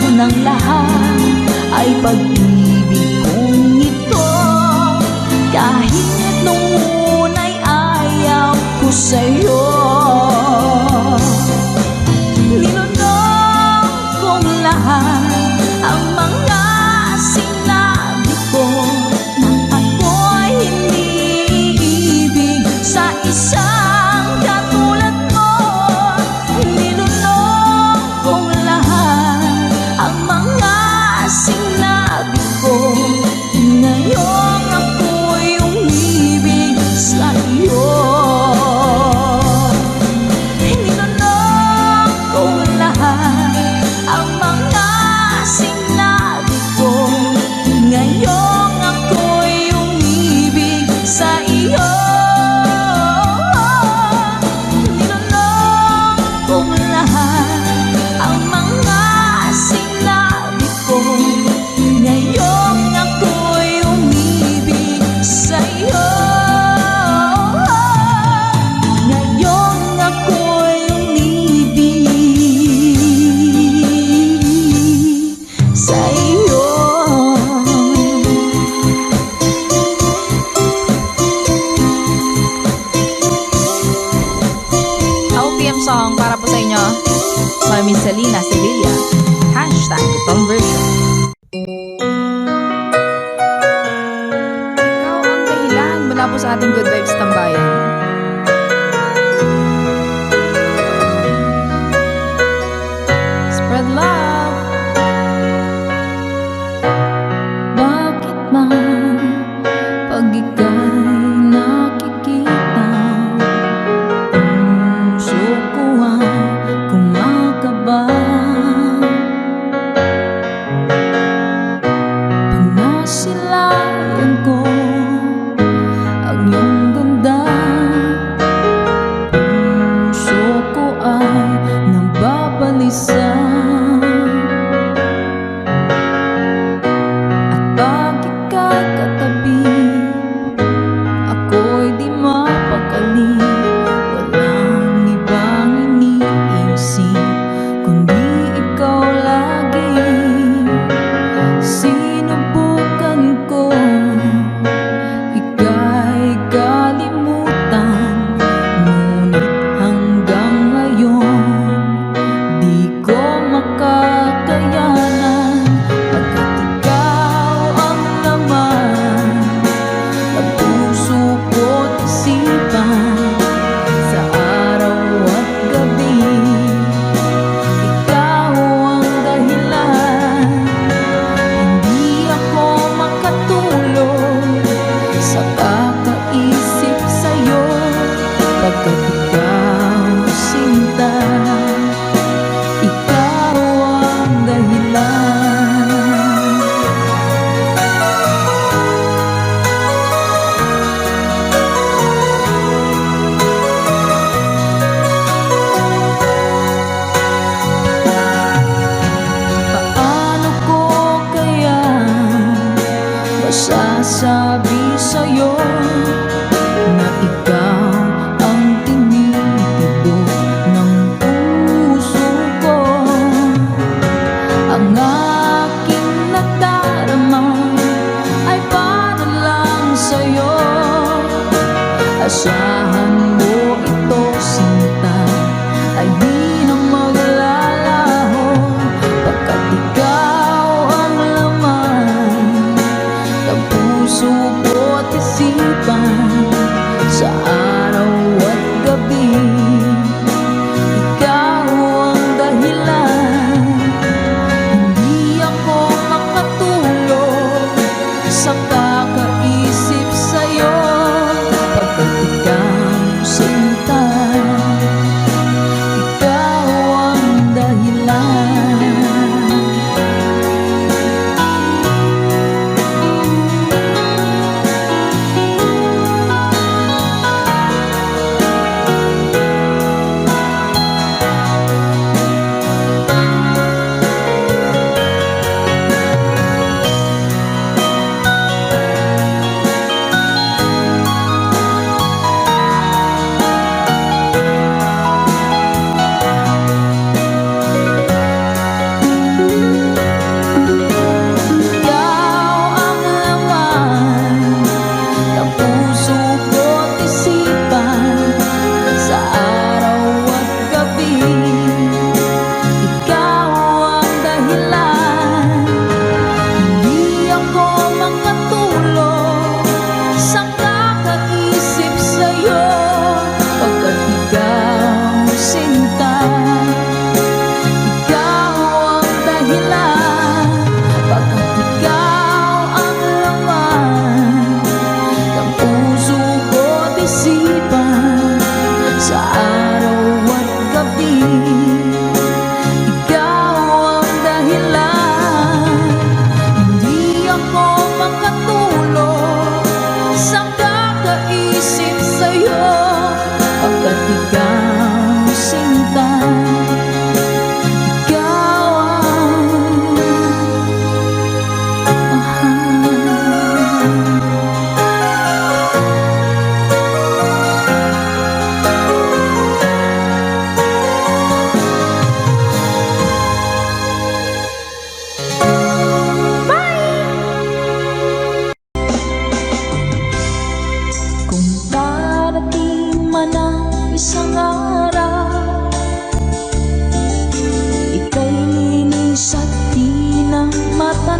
ng lahat ay pag-ibig kong ito. Kahit nung una'y ayaw ko sa'yo, ninunong kong lahat ang mga sinabi ko nang ako'y hindi ibig sa isang katulad mo. Ninunong kong lahat ang mga sinabi ko, ngayong ako'y umibig sa iyo.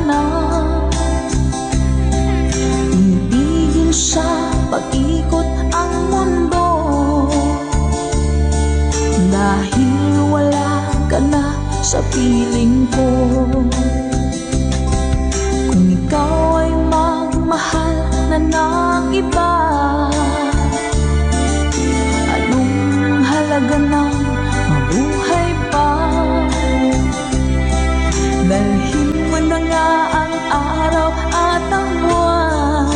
na. Tinigil sa pag-ikot ang mundo, dahil wala ka na sa piling ko. Kung ikaw ay magmahal na ng iba, anong halaga ng mabuhay pa? Dalhin mo na nga ang araw at ang buwan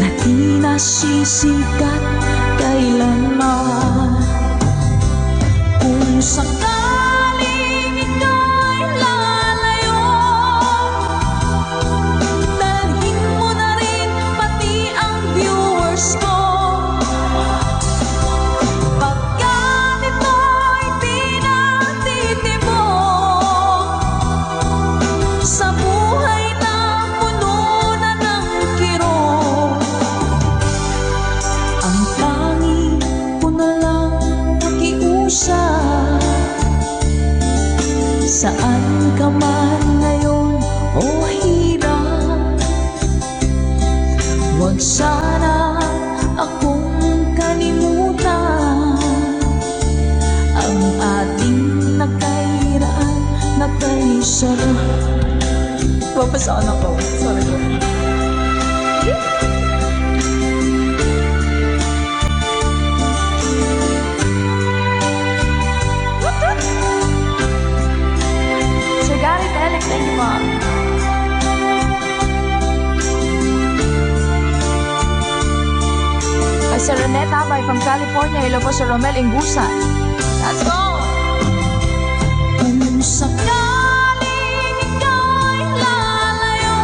na di nasisikat kailanman. Kung sakaling ika'y lalayo, dalhin mo na rin pati ang viewers ko. Pagkat ito'y di natitibok sa buhay na puno na ng kirot, ang tanging ko na lang nakiusap. Saan ka man ngayon o hirap, huwag sana akong kalimutan. Ang ating nakairaan, nakaisarap. Papasaan ako. Sorry po. Sir Gary Telek, thank you po. Kay Sir Renette Abay from California, hello po Sir Romel Ingusa. Let's go! Kung sakaling ika'y lalayo,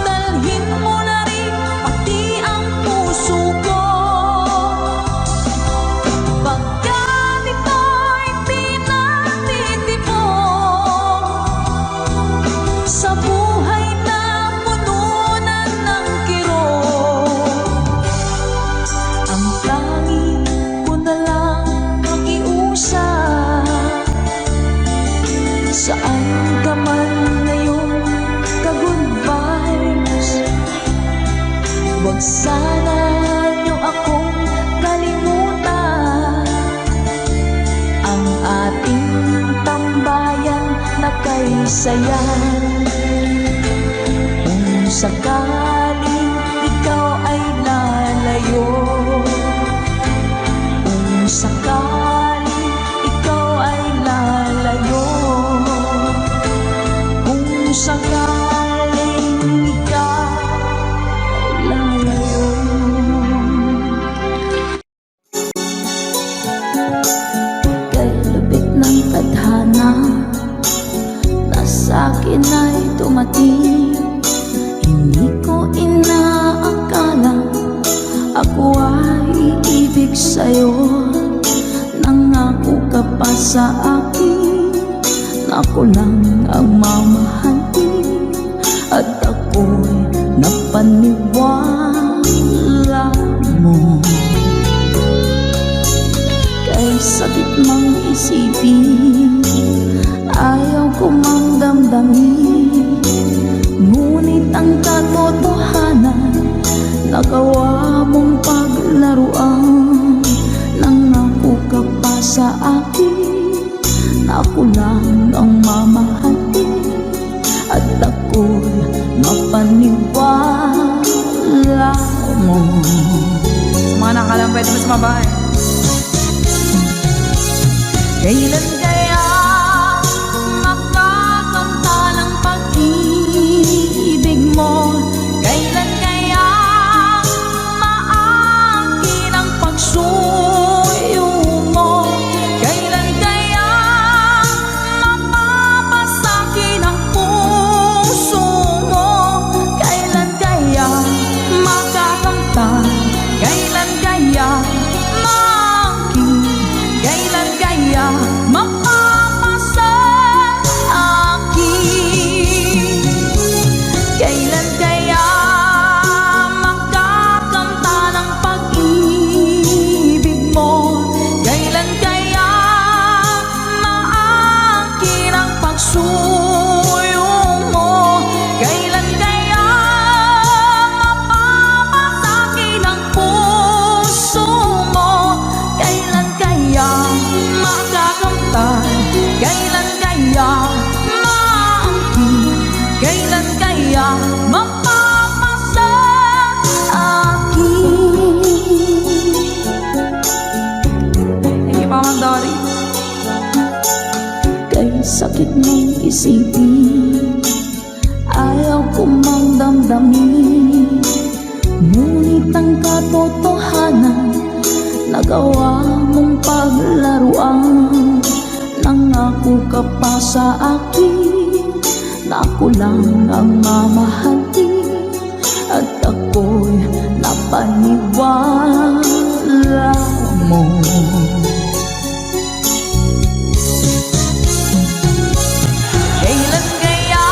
dalhin mo na rin pati ang puso ko. Pagkat ito'y di natitibok sa buhay na puno na ng kirot, ang tanging ko na lang makiusap. Saan ka man ngayon, ka-good vibes, huwag sana niyo akong kalimutan. Ang ating tambayan na kay sayan. Kung sakaling ikaw ay lalayo, kung sakaling ikaw ay lalayo, kung sakaling ikaw ay lalayo. Kay lubik ng tadhana na sa'kin ay tumating, hindi ko inaakala ako ay iibig sa'yo. Nangako ka pa sa akin na ako lang ang mamahalin, at ako'y napaniwala mo. Kay sakit mang isipin, ayaw ko mang damdamin, ngunit ang katotohanan nagawa mong paglaruan. Nangako ka pa sa akin na ako lang ang mamahalin, at ako'y mapaniwala mo. Sa mga nakalang pwede mo sumabay. Kailan kaya makakanta ng pag-ibig mo? Kailan kaya maangkin ang pagsuyo mo? Kailan kaya mapapaliwanag kaya maangkin? Kailan kaya mapapasa akin? Thank you, Mama Dory. Kay sakit mong isipin, ayaw ko mang damdamin, ngunit ang katotohanan, nagawa mong paglaruan. Nangako ka pa sa akin na ako lang ang mamahalin, at ako'y napaniwala mo. Kailan kaya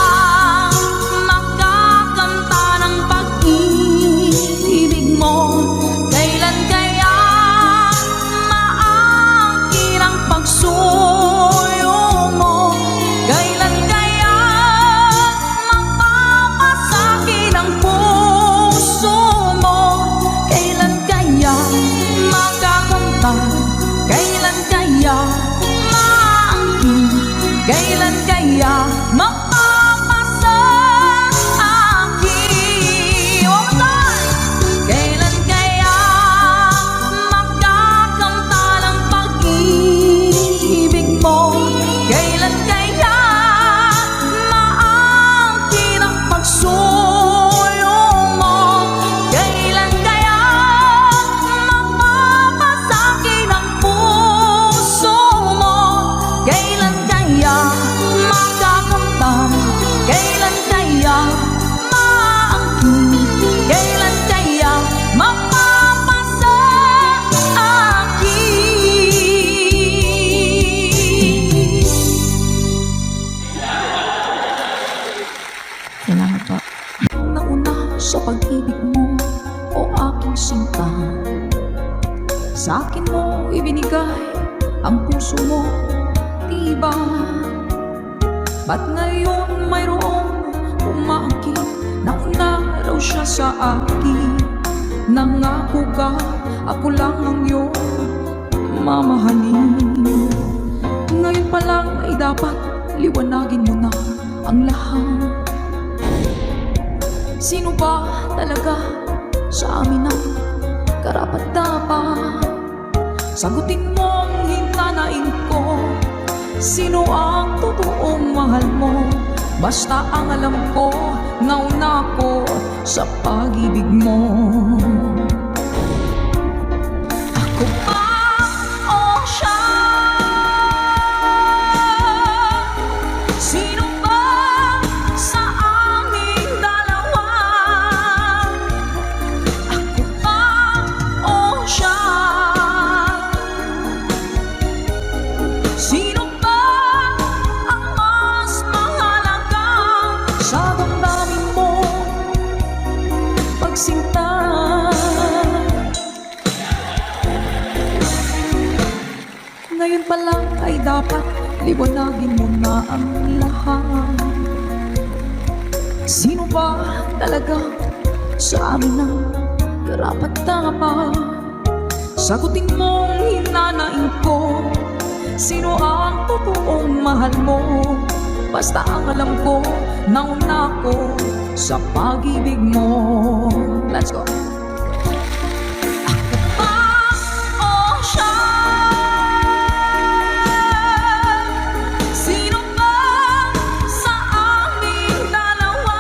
makakanta ng pag-ibig mo? Kailan kaya maangkin ang pagsuyo mo? Kailan kaya mapapasakit ang puso mo? Kailan kaya makakanta? Kailan kaya maangkin? Kailan kaya mapapasa akin? One more time! Kailan kaya makakanta ng pag-ibig mo? Kailan kaya maangkin ang pagsuyo mo? Kailan kaya mapapasakit ang puso mo? Kailan kaya makakanta? Kailan kaya maangkin? Kailan kaya mapapasa akin? Salamat po. Nauna sa pag-ibig mo, o aking sinta, sa akin mo ibinigay ang puso mo, diba? Ba't ngayon mayroong umaangkin? Nauna raw siya sa akin. Nangako ka, ako lang ang iyong mamahalin. Ngayon pa lang ay dapat liwanagin mo na ang lahat. Sino ba talaga sa amin ang karapat-dapat? Sagutin mo ang hinanain ko. Sino ang totoong mahal mo? Basta ang alam ko, nauna ko sa pag-ibig mo. Ako ba o siya? Sino ba sa aming dalawa? Ako ba o siya? Sino ba ang mas mahalaga sa damdamin mo? Pagsinta, ngayon pa lang ay dapat liwanagin mo na ang lahat. Sino ba talaga sa amin ang karapat-dapat? Sagutin mo ang hinanain ko. Sino ang totoong mahal mo? Basta ang alam ko, nauna ko sa pag-ibig mo. Let's go. Ako ba o siya? Sino ba sa aming dalawa?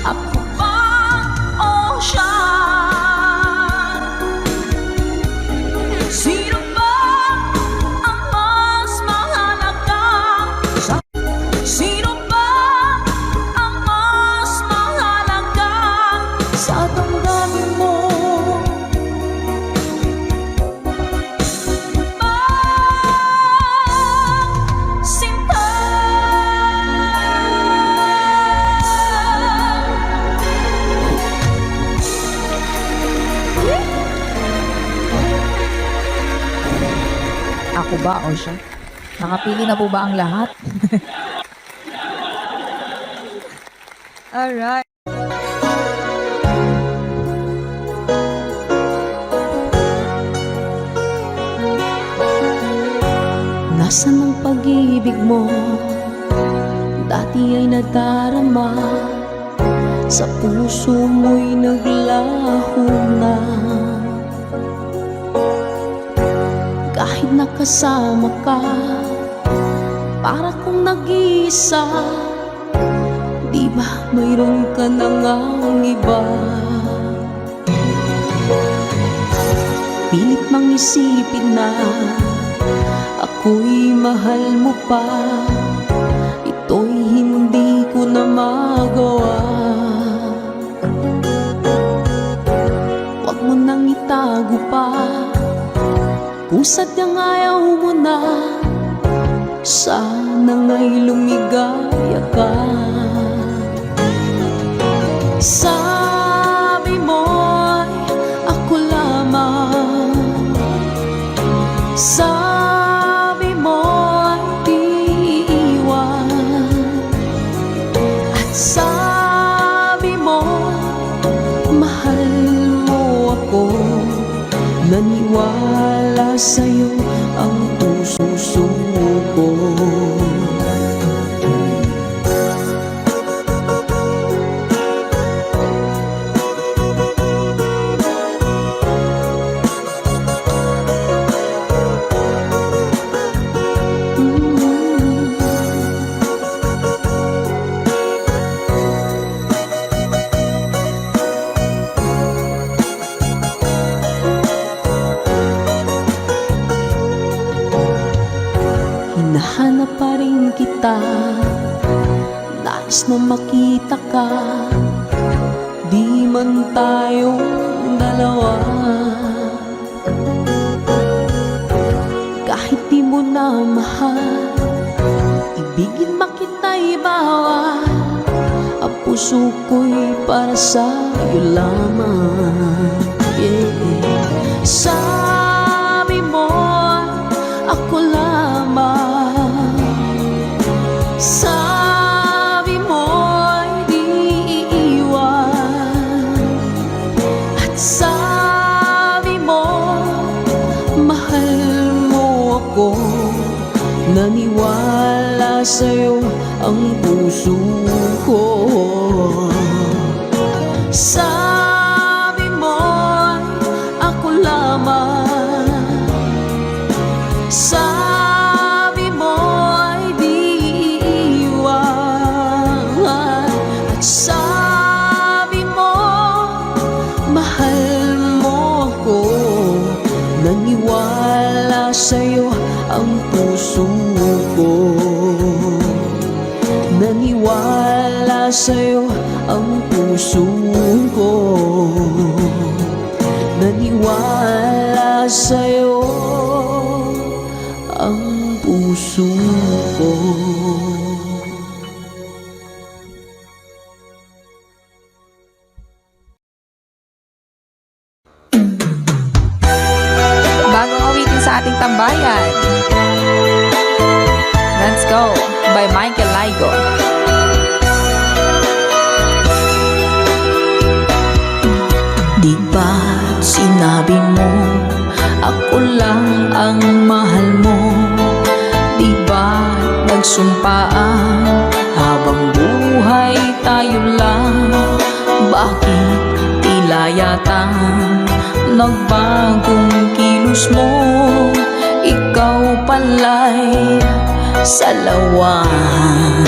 Ako ba o siya? Sino ba ang mas mahalaga? Sino ba ang mas mahalaga sa damdamin mo? Sinta, ako ba o siya? Nakapili na po ba ang lahat? Alright. Nasaan ang pag-ibig mo? Dati ay nadarama, sa puso mo'y naglaho na. Kahit nakasama ka, para kong nag-iisa. Di ba mayroon ka na ngang iba? Pilit mang isipin na ako'y mahal mo pa. Ito'y hindi ko na magawa. Huwag mo nang itago pa, kung sadyang ayaw mo na. Sana nga'y lumigaya ka. Sabi mo'y ako lamang, sabi mo'y di iiwan, at sabi mo mahal mo ako. Naniwala sa'yo ang puso ko. Hinahanap pa rin kita, nais na makita ka. Di man tayong dalawa, kahit di mo na mahal, ibigin makita'y bawal. Ang puso ko'y para sa'yo lamang, yeah. Sabi mo ako lamang, sabi mo'y di iiwan, at sabi mo mahal mo ako. Naniwala sa'yo ang puso ko. Sabi mo'y ako lamang, sabi mo'y di iiwan, at sabi mo mahal mo ako. Naniwala sa'yo ang puso ko. Naniwala sa'yo ang puso ko. Naniwala sa'yo ang puso ko. Bagong awitin sa ating tambayan, Let's Go by Michael Laigo. Di ba't sinabi mo ako lang ang mahal mo? Di ba't nagsumpaan habang buhay tayo lang? Bakit tila yata nagbagong kilos mo? Ikaw pala'y salawan.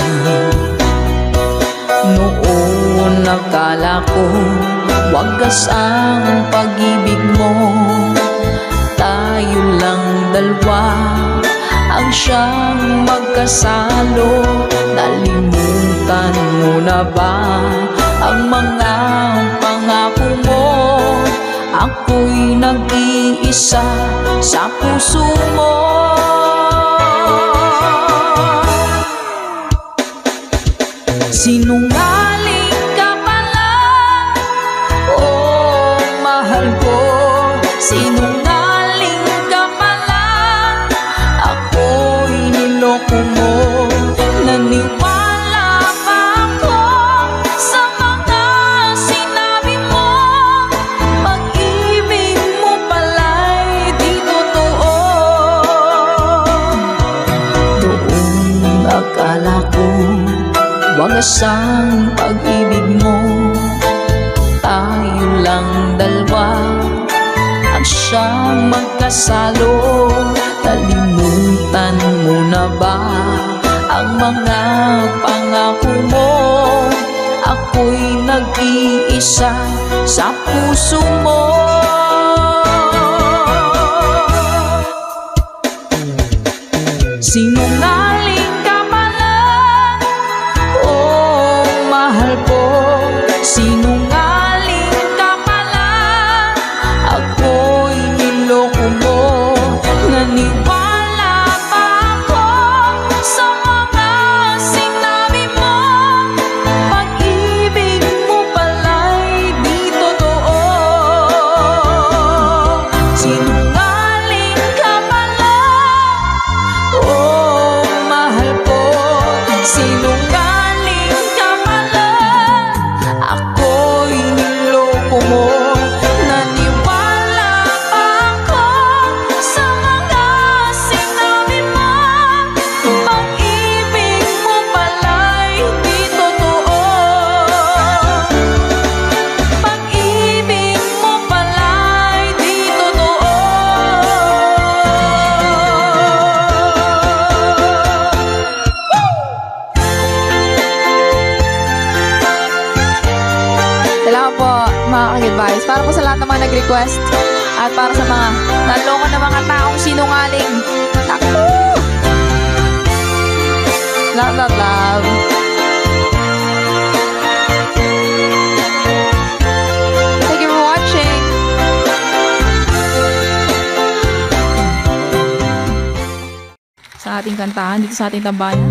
Noon nakala ko wagas ang pag-ibig mo. Tayo lang dalawa ang siyang magkasalo. Nalimutan mo na ba ang mga pangako mo? Ako'y nag-iisa sa puso mo. Sinungaling ka pala, oh mahal ko. Sinungaling ka pala, ako'y niloko mo. Naniwala pa ako sa mga sinabi mo. Pag-ibig mo pala'y di totoo. wagas ang pag-ibig mo. Tayo lang dalawa ang siyang magkasalo. Kalimutan mo na ba ang mga pangako mo? Ako'y nag-iisa sa puso mo. Sinungaling ka pala, oh mahal ko. Sinungaling ka pala, ako'y niloko mo. Naniwala pa ako sa mga sinabi mo. Pag-ibig mo pala'y di totoo. Sinungaling ka pala, oh mahal ko. Sinungaling ka pala, ako'y niloko mo. Naniwala pa ako sa mga sinabi mo. Pag-ibig mo pala'y di totoo. Pag-ibig mo pala'y di totoo. Salamat po mga ka-advice. Para po sa lahat ng mga nag-request at para sa mga naloko na mga taong sinungaling. Naku! Love. Thank you for watching. Sa ating kantahan dito sa ating tambayan.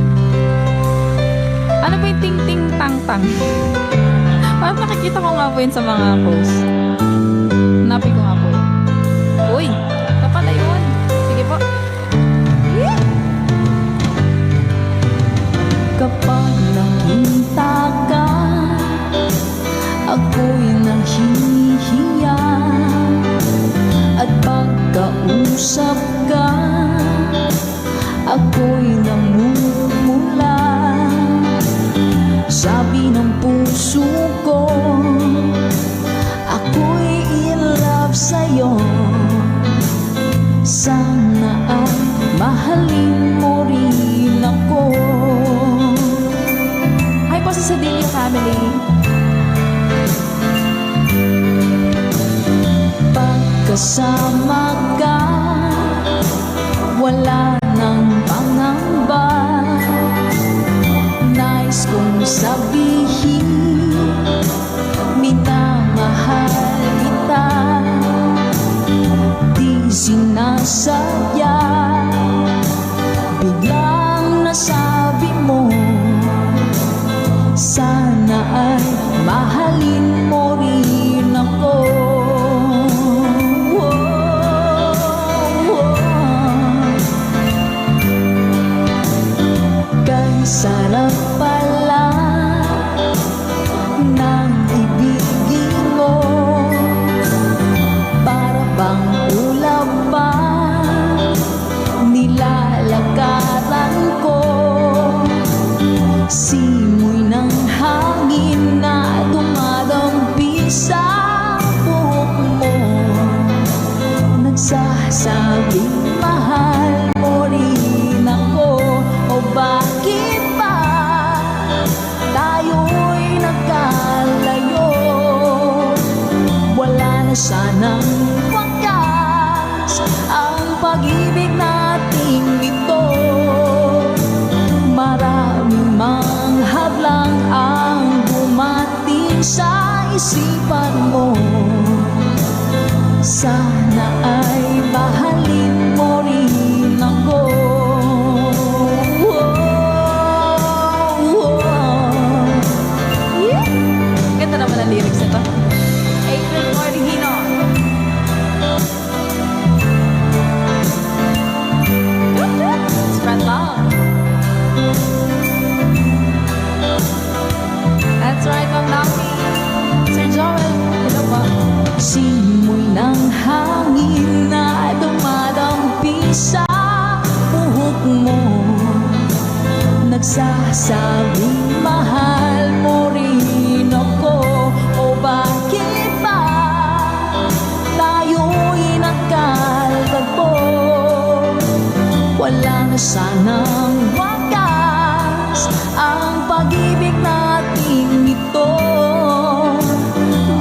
Ano ba yung ting-ting-tang-tang? Parang nakikita ko nga po yun sa mga posts. Hanapin ko nga po yun. Uy! Kapala yun. Sige po. Yeah! Kapag nakita ka, ako'y nahihiya. At pagkausap ka, ako'y namumula. Sabi ng puso ko, ako'y in love sa'yo. Sana ay mahalin mo rin ako. Hi po sa Sadilio family. Pagkasama ka, wala nang pangamba. Nais kong sabihin, minamahal kita. Di sinasadya, biglang nasabi mo. Sana ay mahalin mo rin ako. Kay sarap pala ng ibigin mo. Para bang ulap pa nilalakaran ko. Simoy ng hangin na dumadampi sa buhok mo. Nagsasabing mahal mo rin ako. O bakit ba tayo'y nagkalayo? Wala na sanang wakas ang pag-ibig nating ito. Maraming mang hadlang ang dumating sa isipan mo. Sana ay mahalin mo rin ako. Yeah! Ganda naman ang lyrics nito. April Mordigino. Spread love. That's right, Ma'am Nami. Sir Joel, hello po. Simoy ng hangin na dumadampi sa buhok mo. Nagsasabing mahal mahal mo rin ako. O bakit ba tayo'y nagkalagpo? Wala na sanang wakas ang pag-ibig nating ito.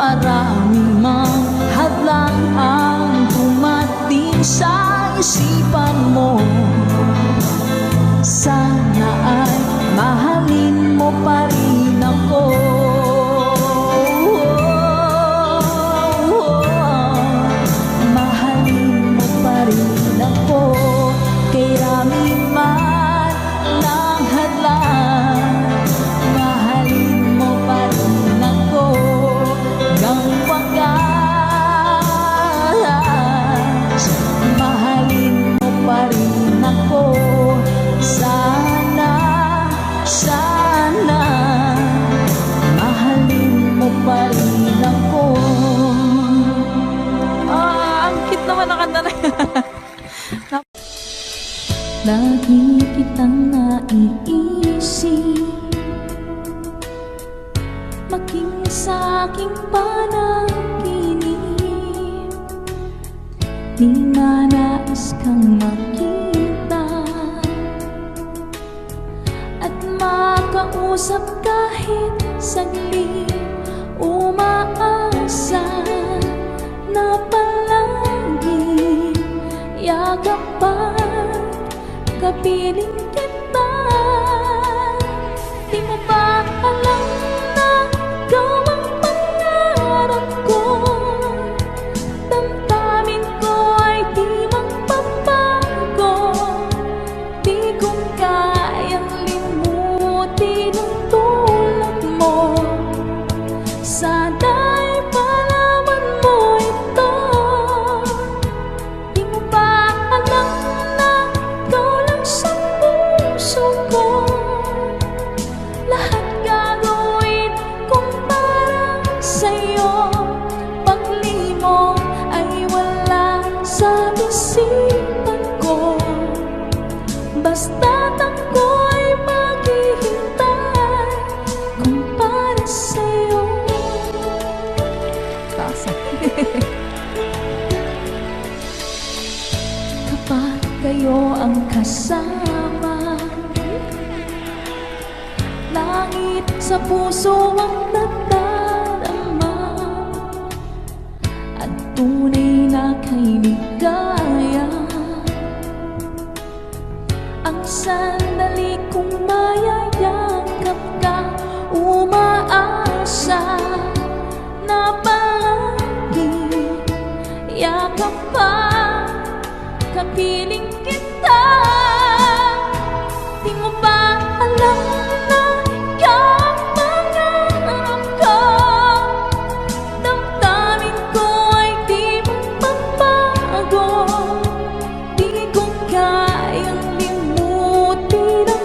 Maraming mang hadlang ang dumating sa isipan mo. Sana ay mahalin mo pa rin ako. Mahalin mo pa rin ako. Kay rami man ng hadlang, mahalin mo pa rin ako. Hanggang wakas, mahalin mo pa rin ako. Sana, sana, mahalin mo pa rin ako. Ang cute naman ng kanta na yan. Lagi kitang naiisip, maging sa aking panaginip. Di na nais kang makita at makausap kahit saglit. Umaasa na palagi yakapan, kapiling kita. Di mo ba alam na ikaw ang pangarap ko? Damdamin ko ay di magpapago. Di ko kayang limutin ang tulad mo. Sana'y malaman mo ito. Di mo ba alam na ikaw lang sa puso ko? Lahat gagawin kong para sa'yo. Paglimong ay wala sa isipan ko. Basta't ako'y maghihintay kung para sa'yo. Tasa. Kapag kayo ang kasama, langit sa puso ang nagdarama, at tunay na kay ligaya. Ang sandali kong mayayakap ka, umaasa na palagi yakap pa, kapiling kita. Di mo ba alam na ikaw ang pangarap ko? Damdamin ko ay di magpapago. Di ko kayang limutin ang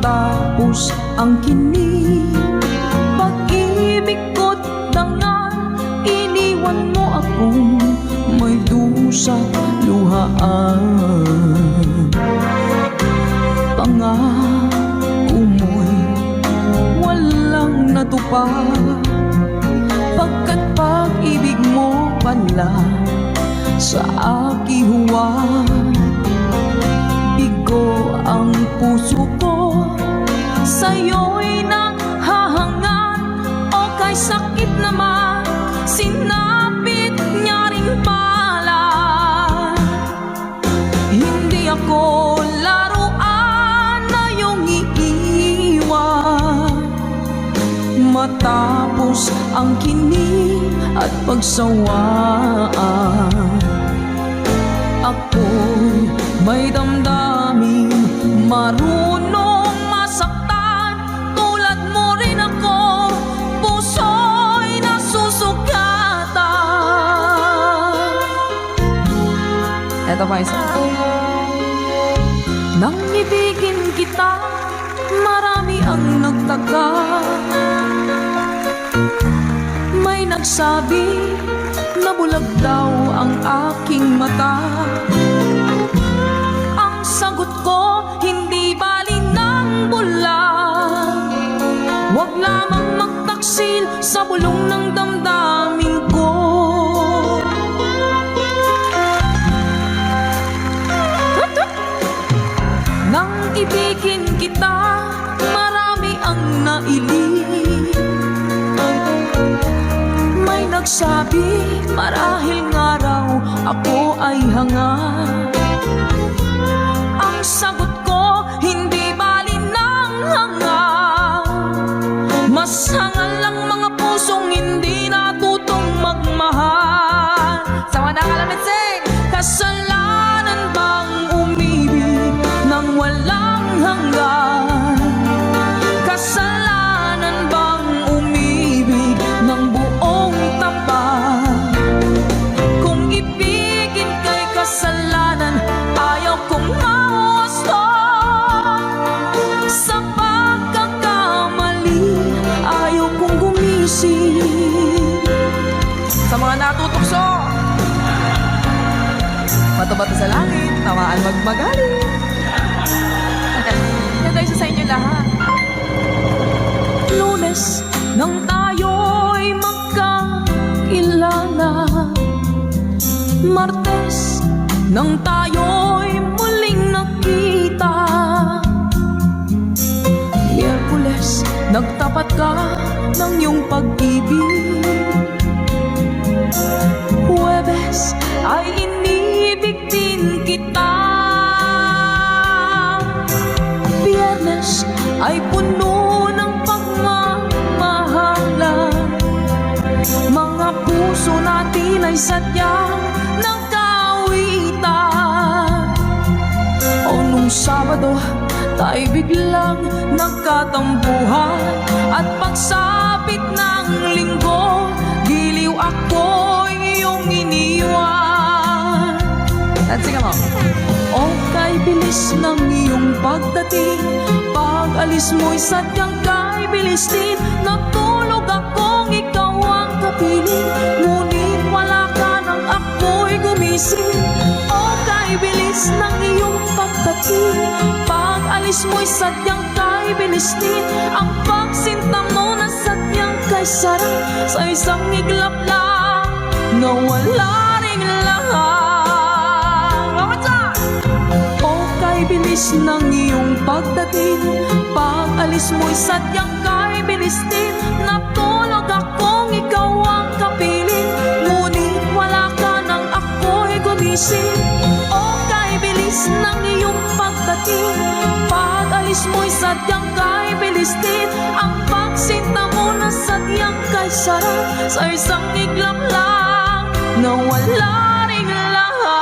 matapos ang kini. Pag-ibig ko't dangan, iniwan mo akong may dusang luhaan. Pangako mo'y walang natupad, pagkat pag-ibig mo pala sa akihuwad. Bigo ang puso ko, sa'yo'y nanghahangan, o kay sakit naman, sinapit niya rin pala. Hindi ako laruan na iyong iiwan, matapos ang kini at pagsawaan. Ako'y may damdamin, marunong masaktan, tulad mo rin ako, puso'y nasusugatan. Eto pa isa. Nang ibigin kita, marami ang nagtaka. May nagsabi na bulag daw ang aking mata. Ang sagot ko, hindi bali ng bulag, huwag lamang magtaksil sa bulong ng damdamin ko. Nang ibigin kita, marami ang nailing. May nagsabi, marahil nga raw ako ay hanga. Ang sagot ko, hindi bali ng hanga, mas hangal lang mga pusong hindi natutong magmahal. Sa mga nakalamin, sing! Kasalanan bang umibig nang walang hanggan? Kasalanan bang umibig ng buong tapat? Kung ibigin kay kasalanan, ayaw kong mahusto. Sa pagkakamali, ayaw kong gumising. Sa mga natutukso, bato-bato sa langit, tawaan magmagaling. Ganda isa sa inyo lahat. Lunes nang tayo'y magkakilala, Martes nang tayo'y muling nakita, Miyerkules nagtapat ka ng iyong pag-ibig, Huwebes ay inibig din kita, Biyernes ay puno ng pagmamahalan. Mga puso natin ay sadyang nagkawitan. O nung Sabado, tayo biglang nagkatampuhan, at pagsapit ng Linggo, giliw ako iyong iniwan. At sige mo. O kay bilis ng iyong pagdating, pag-alis mo'y sadyang kay bilis din. Natulog akong ikaw ang kapiling, ngunit wala ka nang ako'y gumising. O kay bilis ng iyong pagdating, pag-alis mo'y sadyang kay bilis din. Ang pagsinta mo na sadyang kay sarap, sa isang iglap lang nawala ring lahat. Bilis ng iyong pagdating, pag-alis mo'y sadyang kay bilis din. Natulog akong ikaw ang kapiling, ngunit wala ka nang ako'y gumising. O kay bilis ng iyong pagdating, pag-alis mo'y sadyang kay bilis din. Ang pagsinta mo na sadyang kay sarap, sa isang iglap lang nawala ring lahat.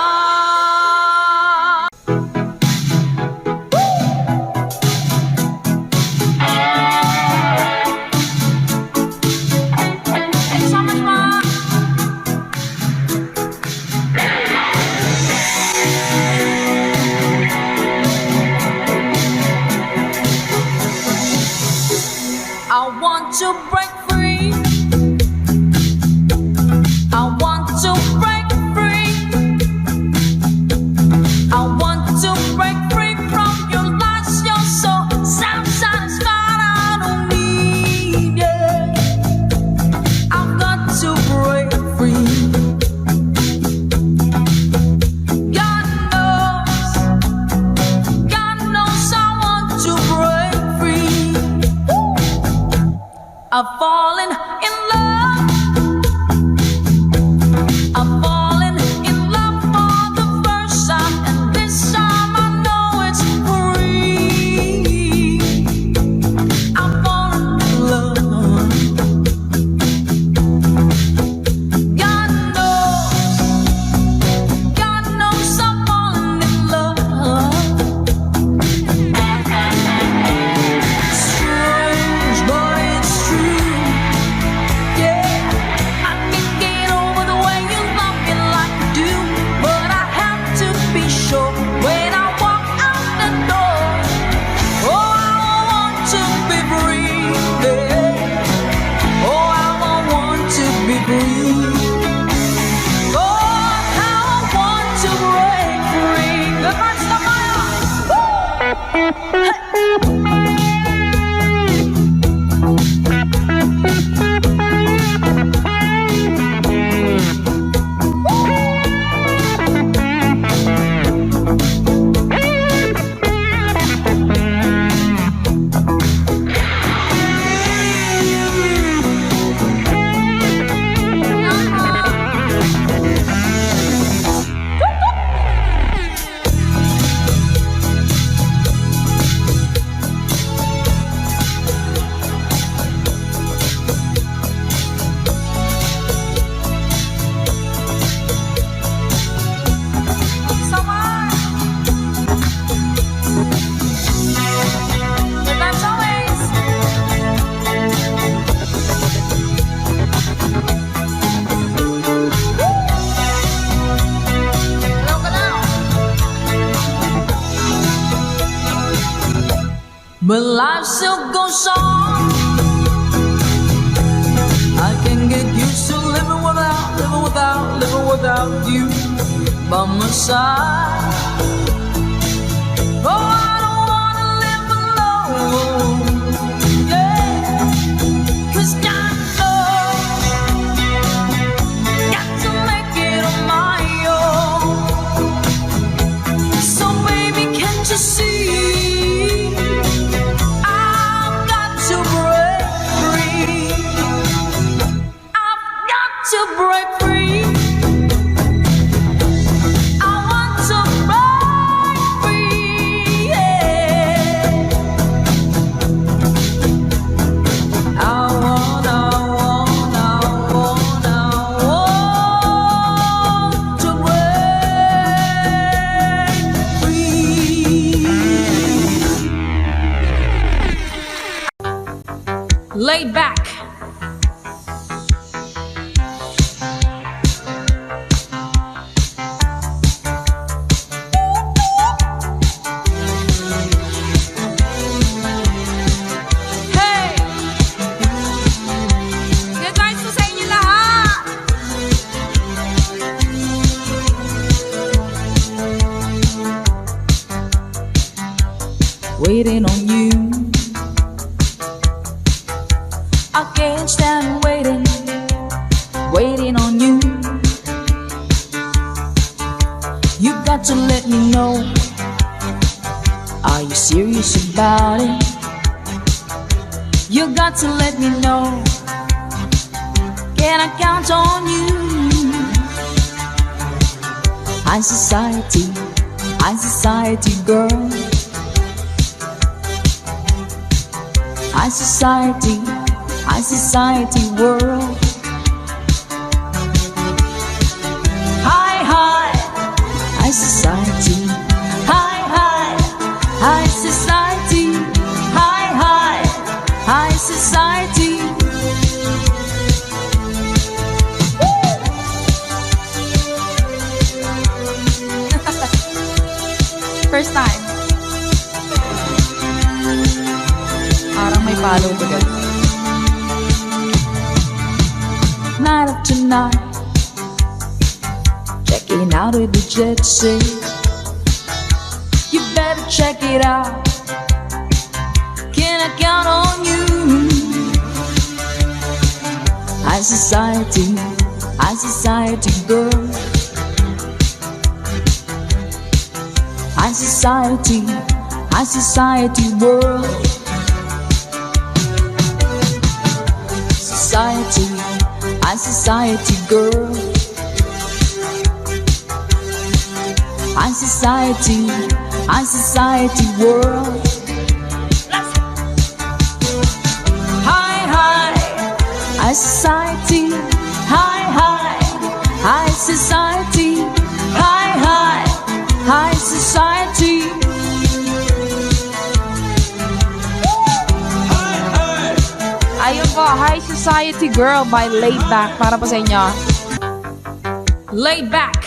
but life still goes on. I can get used to living without you by my side. Oh, I don't wanna live alone, yeah, 'cause God knows, got to make it on my own. So baby, can't you see, I've got to break free. I've got to break free. I want to break free, yeah. I want to break free. Laid back. Hey! Good night po sa inyo lahat! Waiting on you, I can't stand waiting on you. You got to let me know, are you serious about it? You got to let me know, can I count on you? High society girl. High society world. High society. High society. High society. First time. Parang may follow to guys. Night after night, checking out with the jet set. You better check it out. Can I count on you? High society girl. High society world. High society girl. High society world. High society. High society. High society. Ayun po, High Society Girl by Laid Back. Para po sa inyo. Laid back.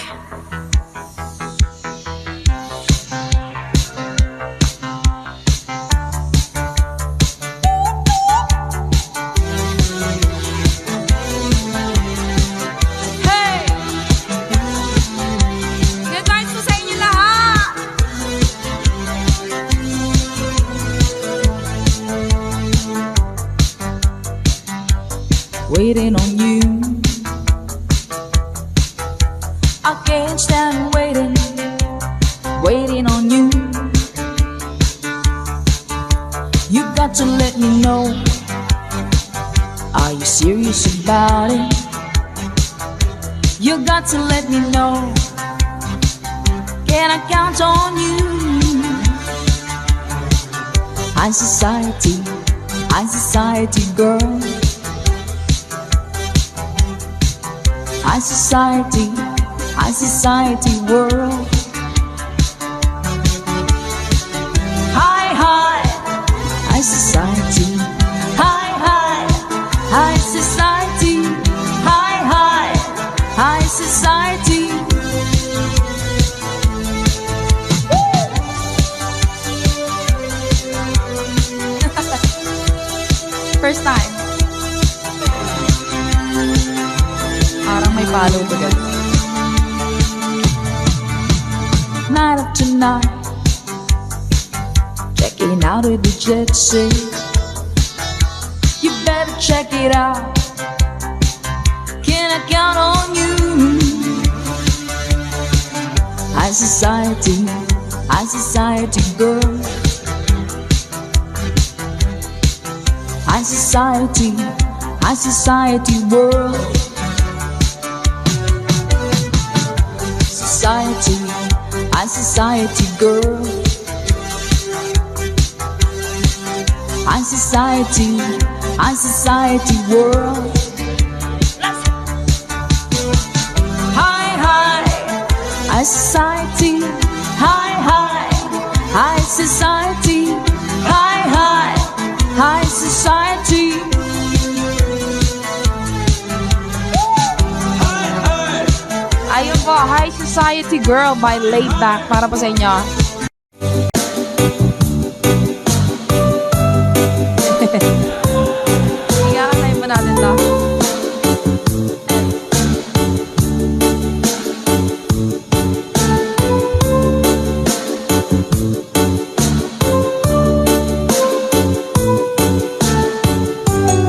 Hey! Good night po sa inyo lahat! Waiting on you, I can't stand waiting on you. You got to let me know, are you serious about it? You got to let me know, can I count on you? High society girl. High society world. High society. High society. High society. first time. Parang may follow to guys. Night after night, checking out with the jet set. You better check it out. Can I count on you? High society girl. High society world. High society girl. High society world. High society, high society, high society. Ayun po, High Society Girl by Laid Back. Para po sa inyo. Ikakatayin pa natin to.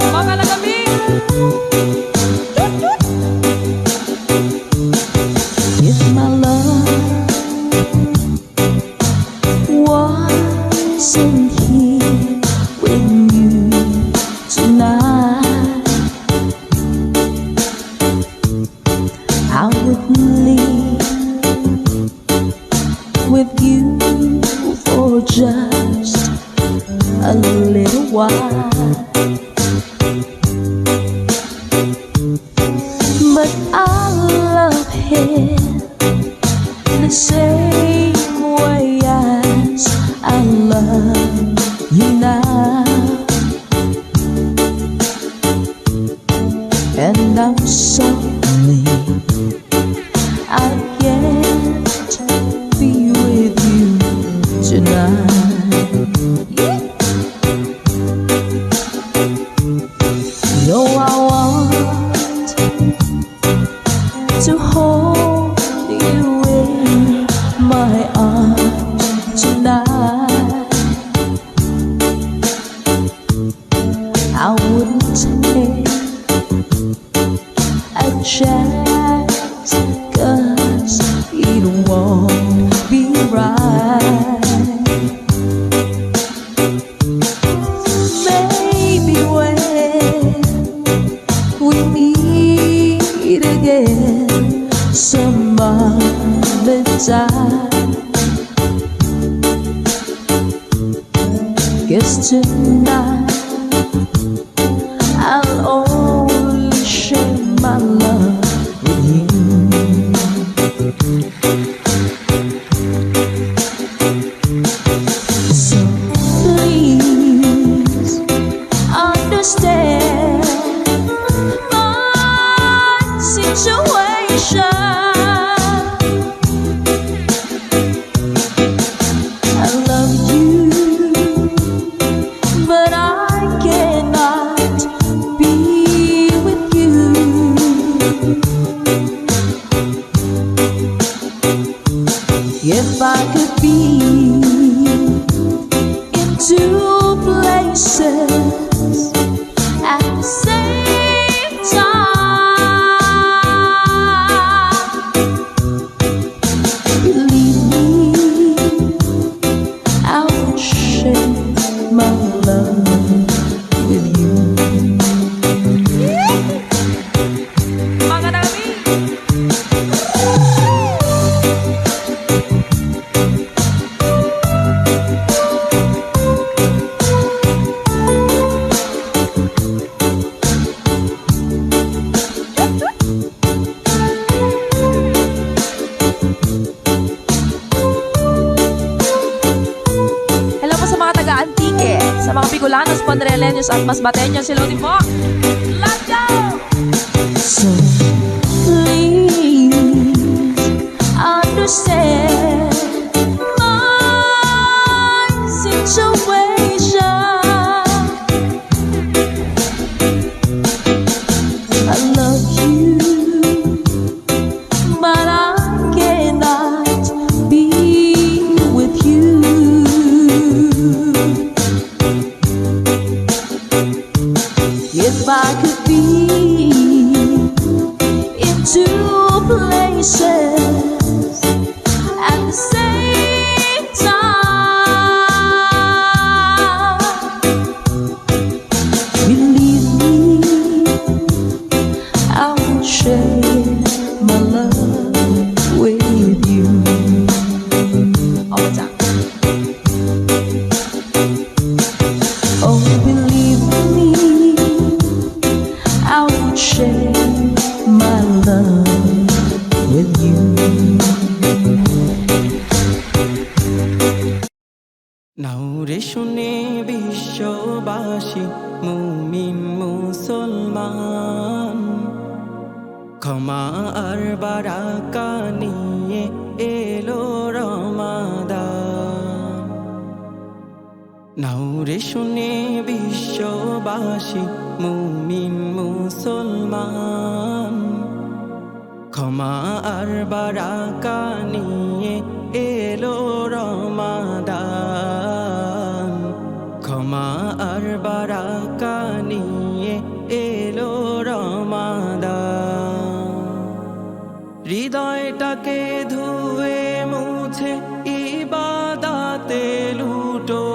Mga lagabing! If my love wasn't here with you tonight, I would leave with you for just a little while. But I love him the same way as I love you now. And I'm sorry I can't be with you tonight. No, I want to hold you in my arms tonight. I wouldn't take a chance, 'cause it won't be right. Maybe when we meet again some other time, 'cause tonight I'll only share my love with you. So please understand my situation. I love you, but I cannot be with you. If I could be in two places at the same time, believe me, I would share my love with you. Mga lagabing! Hello po sa mga taga-Antique, sa mga Bicolanos, Ponreleños at Masbateños. Hello din po. Let's go! So please understand my situation. If I could be in two places at the same time, believe me, I will share my love with you all the time. Oh, believe me, I would share my love with you. নাউরে শুনে বিশ্ববাসী মুমিন মুসলমান, ক্ষমা আর বারাকা নিয়ে এলো রমাদান। নাউরে শুনে বিশ্ববাসী মুমিন মুসলমান, ক্ষমা আর বারাকা নিয়ে এলো রমাদান। ক্ষমা আর বারাকা নিয়ে এলো রমাদান। হৃদয়টাকে ধুয়ে মুছে ইবাদাতে লুটো,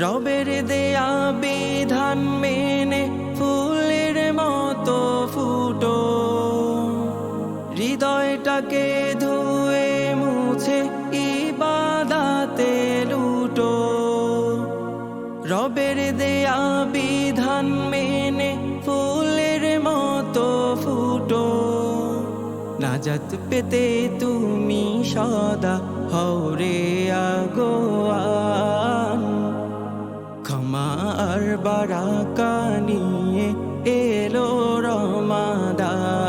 রবের দেয়া বিধান মেনে ফুলের মতো ফুটো। হৃদয়টাকে ধুয়ে মুছে ইবাদাতে লুটো, রবের দেয়া বিধান মেনে ফুলের মতো ফুটো। নাজাত পেতে তুমি সদা হও রে আগোয়ান, ক্ষমা আর বারাকা নিয়ে এলো রমাদান।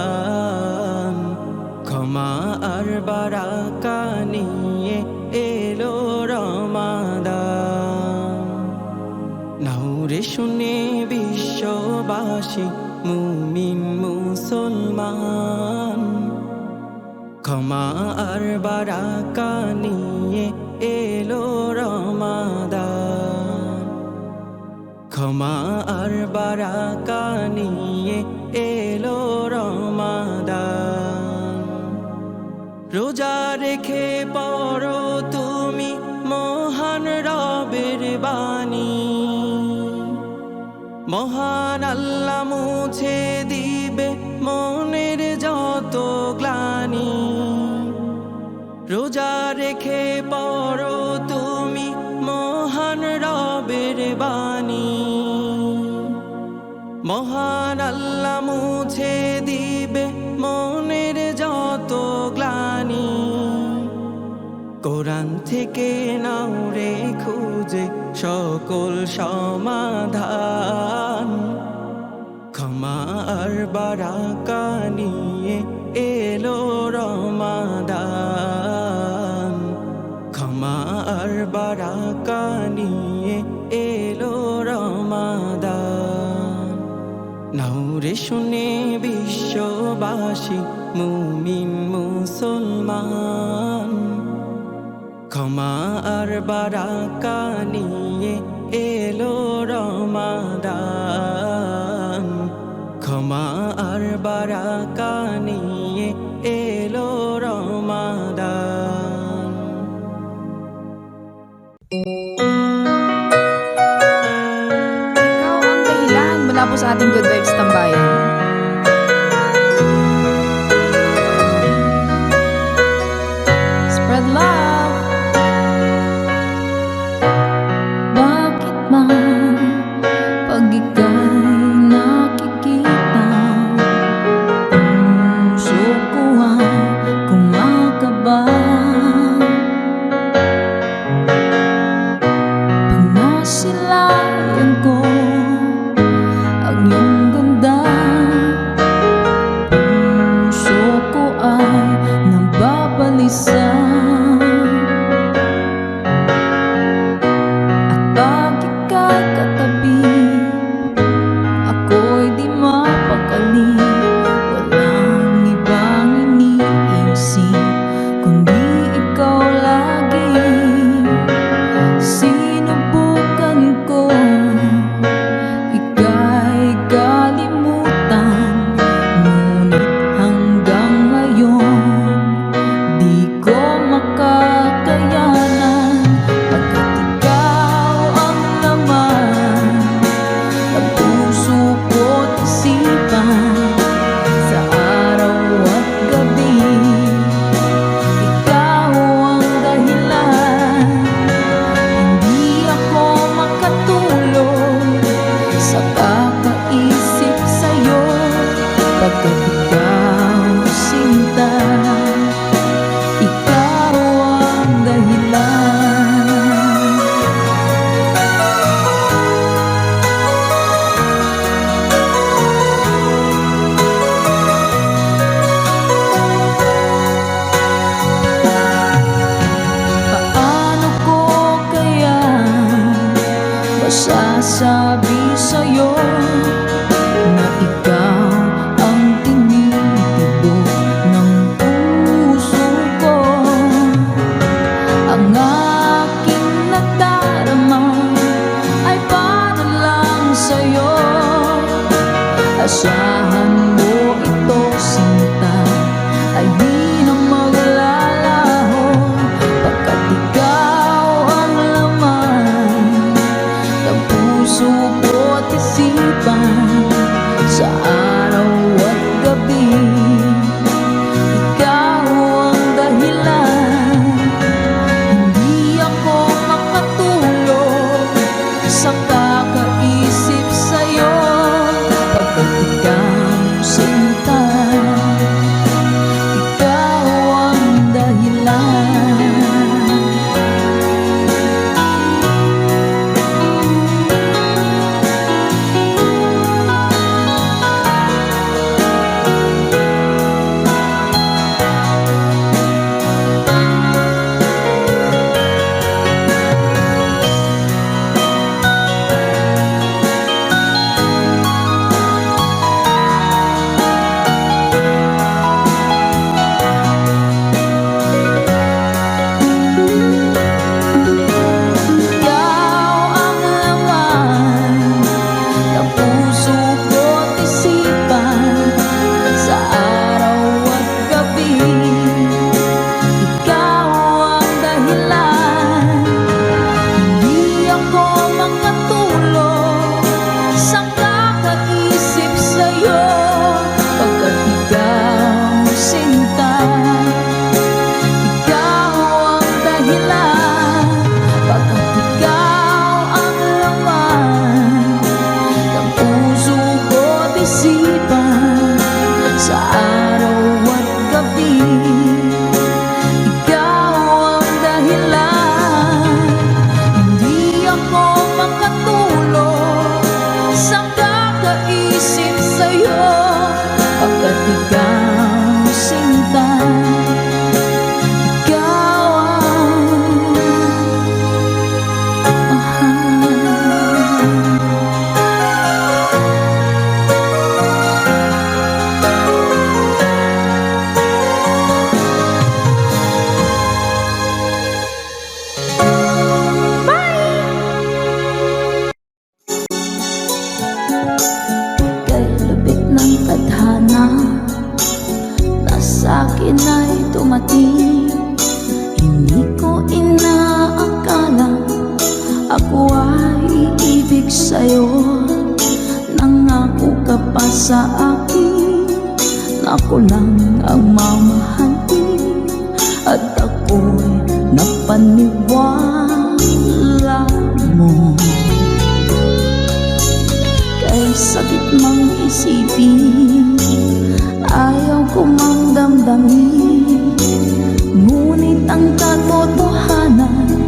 ক্ষমা আর বারাকা নিয়ে এলো রমাদান। নাউরে শুনে বিশ্ববাসী মুমিন মুসলমান, ক্ষমা আর বারাকা নিয়ে এলো রমাদান। ক্ষমা আর বারাকা নিয়ে এলো রমাদান। রোজা রেখে পড়ো তুমি মহান রবের বাণী, মহান আল্লাহ মুছে দিবে মনের যত গ্লানি। রোজা রেখে পড়ো তুমি মহান রবের বাণী, মহান আল্লাহ মুছে দিবে মনের যত গ্লানি। কোরআন থেকে নাও রে খুঁজে সকল সমাধান, ক্ষমা আর বারাকা নিয়ে এলো রমাদান। ক্ষমা আর বারাকা নিয়ে এলো রমাদান। নাউরে শুনে বিশ্ববাসী মুমিন মুসলমান, ক্ষমা আর বারাকা নিয়ে এলো রমাদান। ক্ষমা আর বারাকা নিয়ে এলো রমাদান। Ikaw ang dahilan mula po sa ating Good Vibes Tambayan. Spread love. Bakit man pag ika'y nakikita, puso ko ay kumakaba. Pag nasilayan ko ang iyong ganda, nagsasabi sa'yo na ikaw ang tinitibok ng puso ko. Ang aking nadarama ay para lang sa'yo. Asahan mo ito, sinta, ay di na maglalaho, pagkat ikaw ang laman ng puso ko't isipan. Sa araw at gabi, ikaw ang dahilan. Hindi ako makatulog sa kakaisip sa'yo, pagkat ikaw sinta, ikaw ang dahilan. Sa araw at gabi, ikaw ang dahilan. Hindi ako makatulog sa kakaisip sa'yo, pagkat ikaw sinta, ikaw ang mahal. Ng tadhana na sa'kin ay dumating, hindi ko inaakala ako ay iibig sa'yo. Nangako ka pa sa akin na ako lang ang mamahalin, at ako'y napaniwala mo. Kay sakit mang isipin, ayaw ko mang damdamin, ngunit ang katotohanan,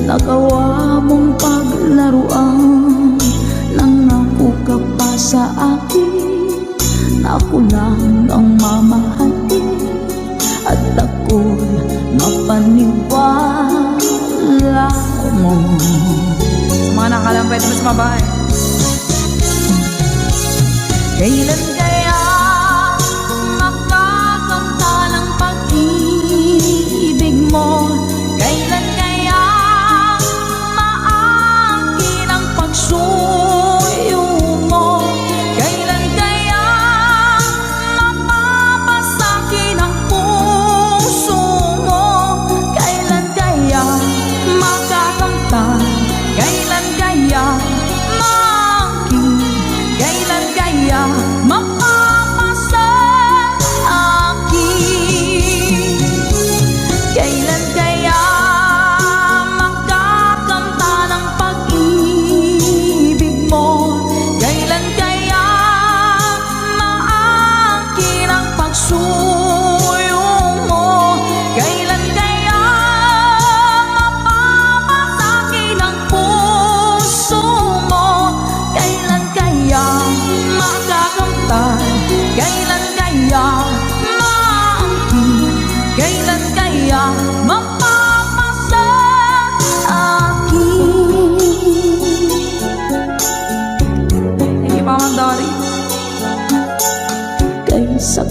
nagawa mong paglaruan. Nangako ka pa sa akin na ako lang ang mamahalin, at ako'y mapaniwala mo. Sa mga nakalampay naman sa babae. Kailan kaya makakamta ng pag-ibig mo? Kailan kaya maangkin ang pagsuyo mo? Kailan kaya mapapasakin ang puso mo? Kailan kaya makakamta? Kailan kaya maangkin? Kailan kaya mapapasa akin? Kailan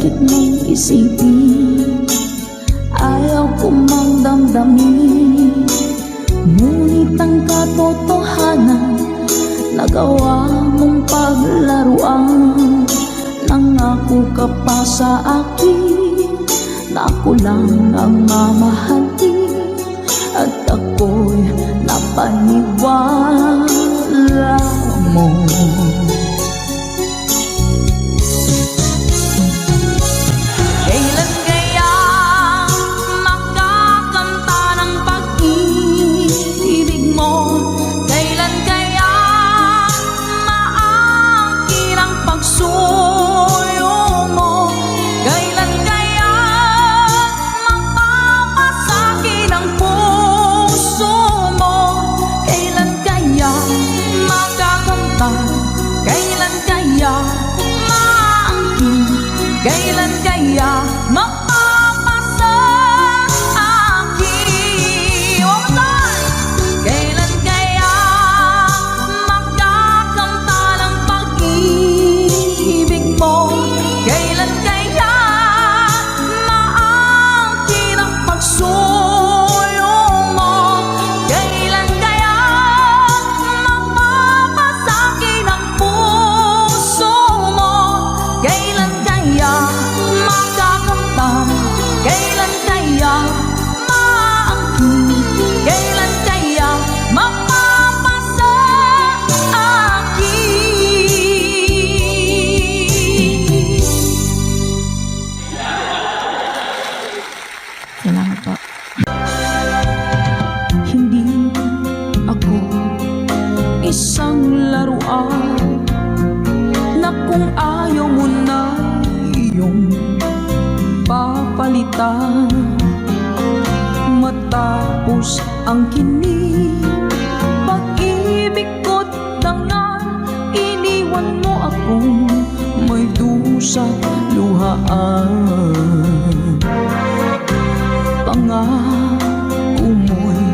sakit ng isipin, ayaw ko mang damdamin. Ngunit ang katotohanan, nagawa mong paglaruan. Nangako ka pa sa akin na ako lang ang mamahalin, at ako'y napaniwala mo. Kailan kaya makakanta ng pag-ibig mo? Kailan kaya maangkin ang pagsuyo mo? Kailan kaya mapapasakin ang puso mo? Kailan kaya makakanta? Kailan kaya maangkin? Kailan kaya mapapasa akin? One more time! Kailan kaya makakanta ng pag-ibig mo? Kailan kaya maangkin ang pagsuyo mo? Kailan kaya mapapasakin ang puso mo? Kailan kaya makakanta? Kailan kaya maangkin? Kailan kaya mapapasa akin? Salamat po. Hindi ako isang laruan na kung ayaw mo na iyong papalitan. Matapos ang kinig, pag-ibig ko't dangal, iniwan mo akong may dusat luhaan. Pangako mo'y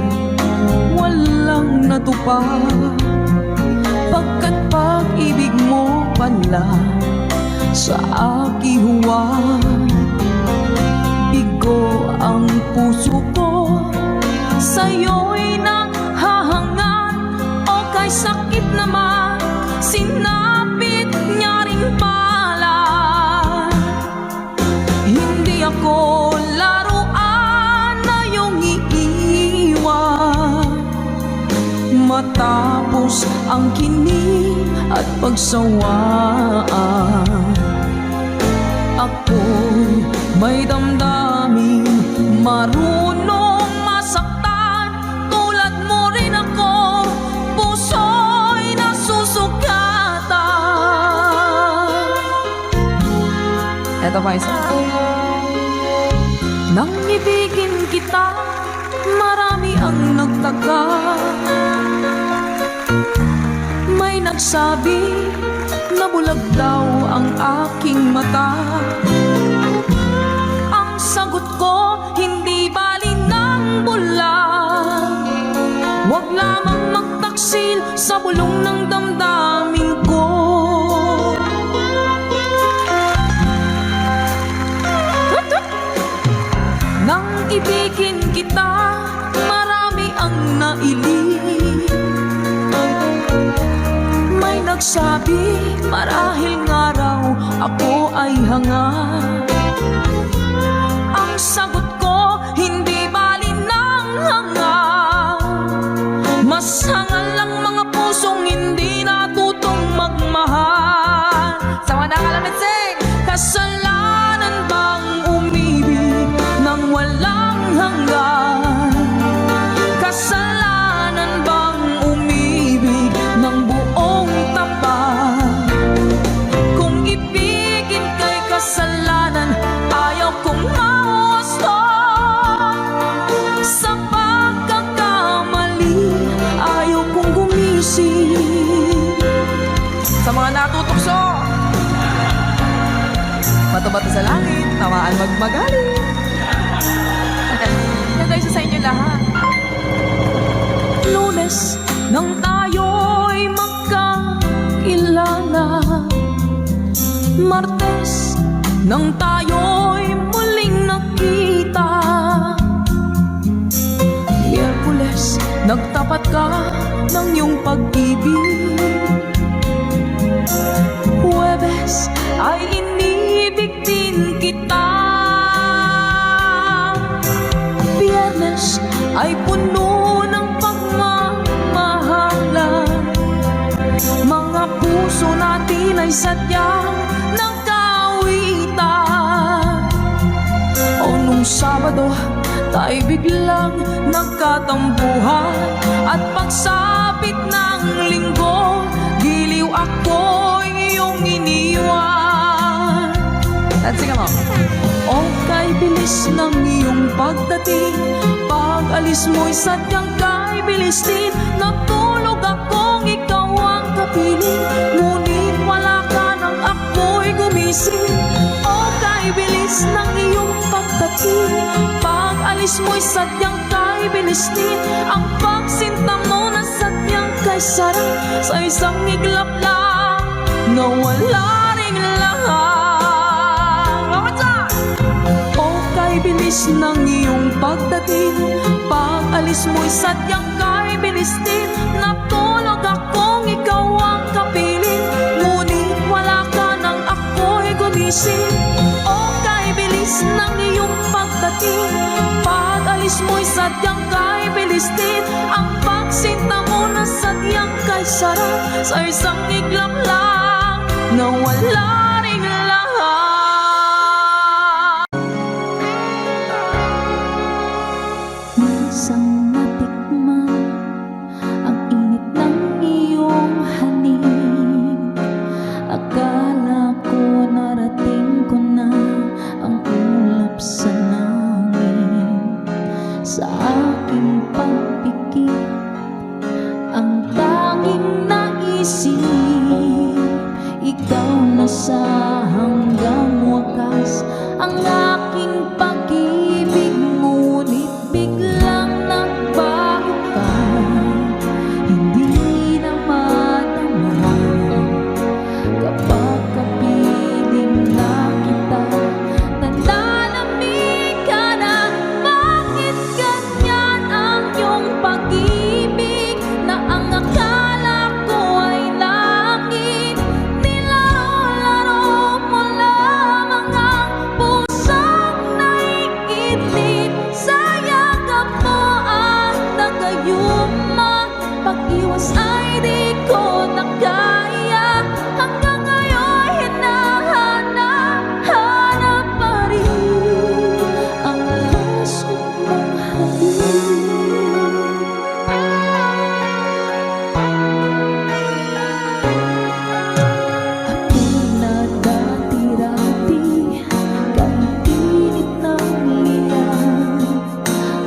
walang natupad, pagkat pag-ibig mo pala sa aking huwad. Bigo ang puso ko, sa'yo'y nanghahangat, o kay sakit naman, sinapit niya rin pala. Hindi ako laruan na iyong iiwan. Matapos ang kinig at pagsawaan, ako'y may damdaming marunong masaktan. Tulad mo rin ako, puso'y nasusugatan. Ito pa isa. Nang ibigin kita, marami ang nagtaka. May nagsabi na bulag daw ang aking mata. Ang sagot ko, hindi bali ng bulag. Huwag lamang magtaksil sa bulong ng damdamin ko. Nang ibigin kita, marami ang nailing. May nagsabi, marahil nga raw ako ay hanga. Ang sagot ko, hindi bali ng hanga. Mas hangal lang mga pusong hindi natutong magmahal. Sama na kalamin, sing! Kasalanan bang umibig nang walang hanggan? Kasalanan bang umibig ng buong tapat? Kung ibigin kay kasalanan, ayaw kong mahusto. Sa pagkakamali, ayaw kong gumising. Sa mga natutukso, bato-bato sa langit, tamaan magmagaling. Nagaysa sa inyo lahat. Lunes nang tayo'y magkakilala, Martes nang tayo'y muling nakita. Miyerkules, nagtapat ka ng iyong pag-ibig. Huwebes ay inibig din kita. Biyernes ay puno ng pagmamahalan. Mga puso natin ay sadyang nagkawitan. O nung Sabado, tayo biglang nagkatampuhan. At pagsapit ng Linggo, giliw ako iyong iniwan. Let's sing along. O kay bilis ng iyong pagdating, pag-alis mo'y sadyang kay bilis din. Natulog akong ikaw ang kapiling, ngunit wala ka nang ako'y gumising. O kay bilis ng iyong pagdating, pag-alis mo'y sadyang kay bilis din. Ang pagsinta mo na sadyang kay sarap, sa isang iglap lang nawala ring lahat. Bilis ng iyong pagdating, pag-alis mo'y sadyang kay bilis din. Natulog akong ikaw ang kapiling, ngunit wala ka nang ako'y gumising. O kay bilis ng iyong pagdating, pag-alis mo'y sadyang kay bilis din. Ang pagsinta mo na sadyang kay sarap, sa isang iglap lang nawala ring lahat. Isang natikman ang init ng iyong halik. Akala ko narating ko na ang ulap sa langit. Sa aking pagpikit, ang tanging naisip, ikaw na sa hanggang wakas. Ang aking pag-ibig, ngunit biglang nagbago ka. Hindi na madama kapag kapiling na kita. Nananamig ka na, bakit ganyan ang iyong pag-ibig, na ang akala ko ay langit. Nilaro-laro mo lamang ang pusong naiinit. Sa yakap mo ang nagayuma, pag-iwas ay di ko na kaya. Hanggang ngayon hinahanap pa rin ang puso mong halik. Ako'y nadati-rati kay init ng liyan.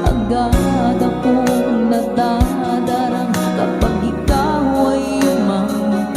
Agad akong nadadarang kapag ikaw ay umangkin.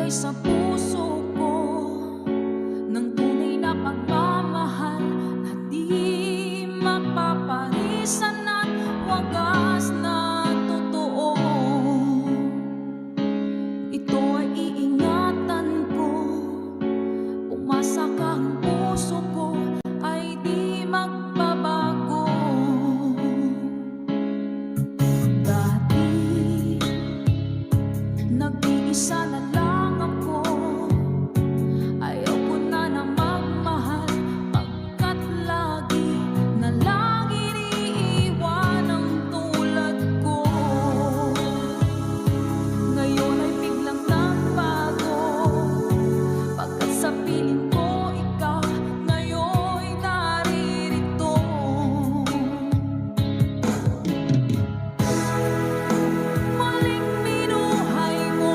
nagbigay sa puso ko ng tunay na pagmamahal na di mapaparisan at wagas na totoo. Ito ay iingatan ko, umasa ka ang puso ko ay di magbabago. Dati nag-iisa na lang ako, ayaw ko na magmahal, pagkat lagi na lang iniiwan ang tulad ko. Ngayon ay biglang nagbago, pagkat sa piling ko ikaw ngayon'y naririto. Muling binuhay mo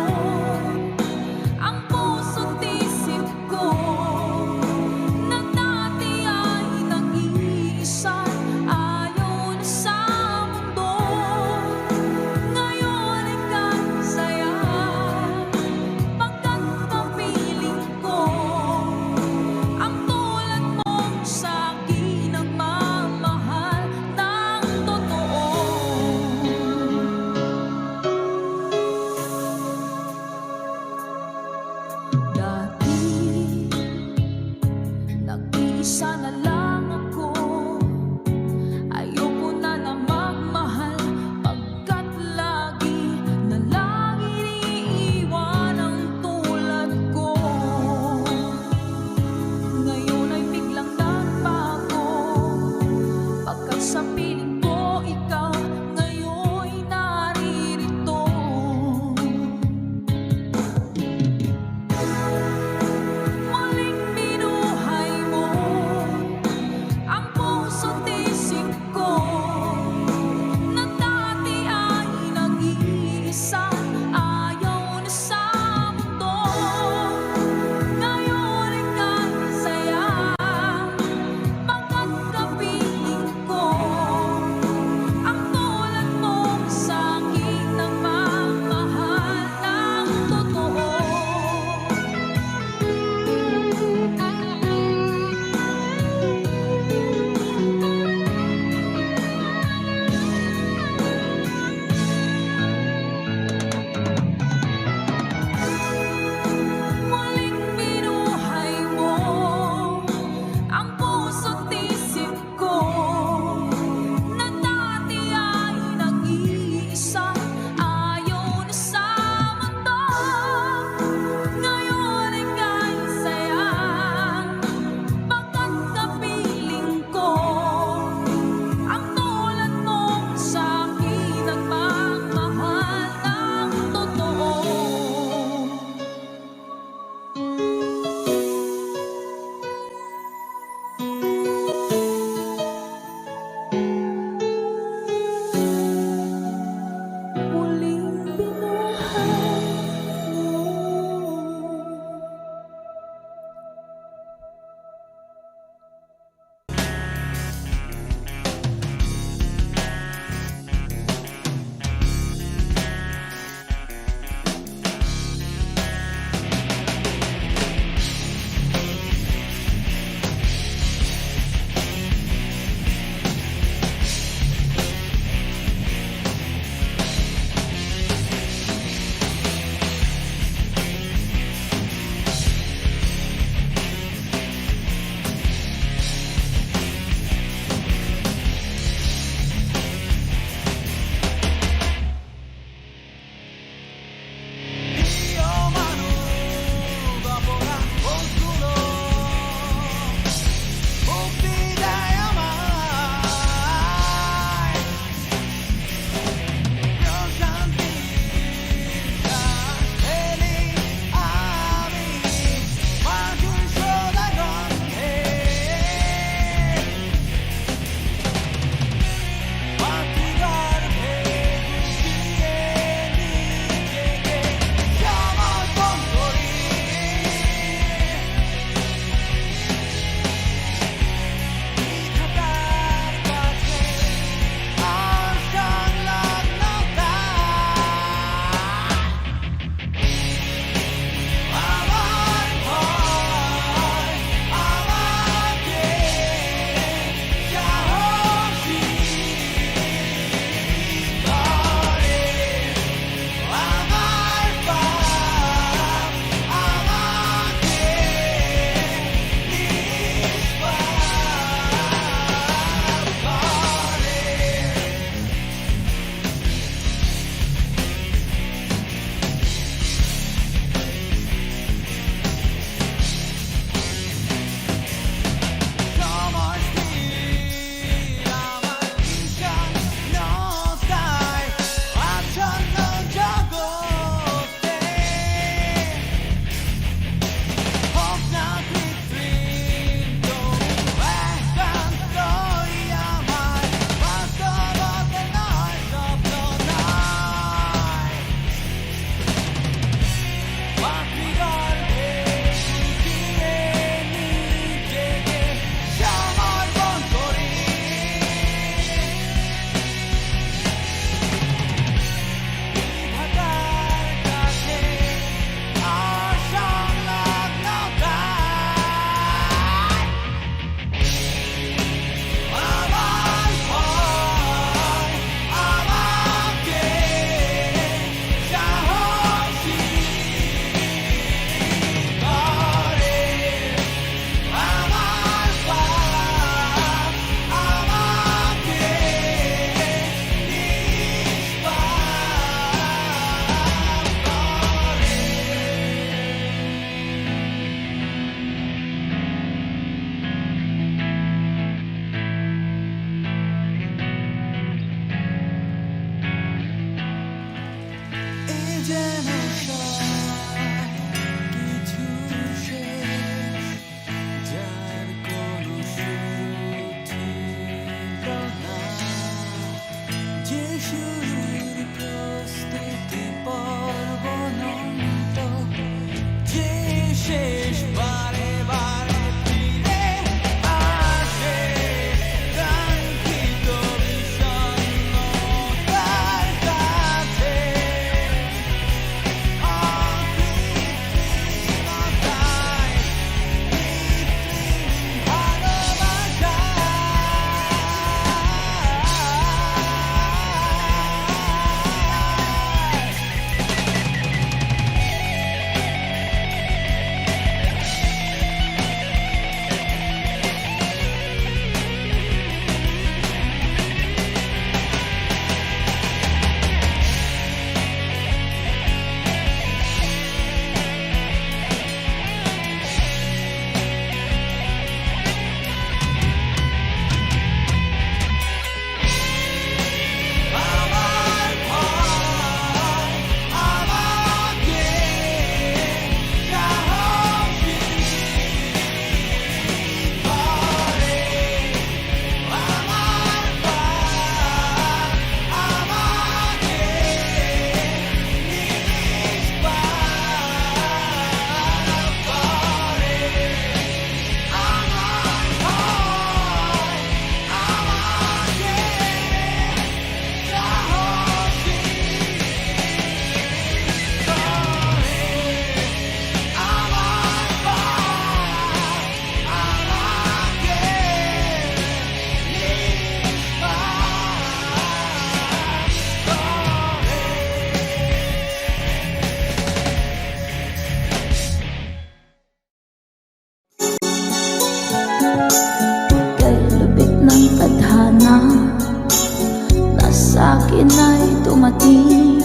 akin ay dumating.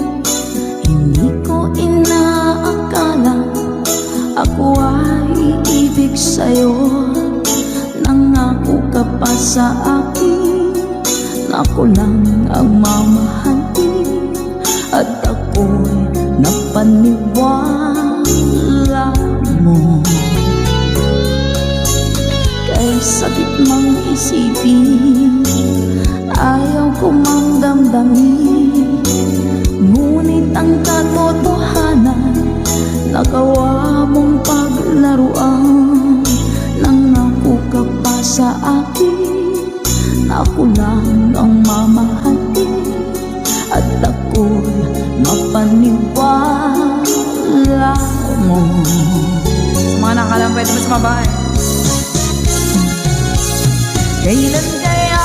Hindi ko inaakala ako ay iibig sa'yo. Nangako ka pa sa akin na ako lang ang mamahalin, at ako'y napaniwala mo. Kay sakit mang isipin, ayaw ko mang damdamin, ngunit ang katotohanan nagawa mong paglaruan. Nangako ka pa sa akin na ako lang ang mamahalin, at ako'y mapaniwala mo. Sa mga nakalang pwede mas mabahay. Kailan kaya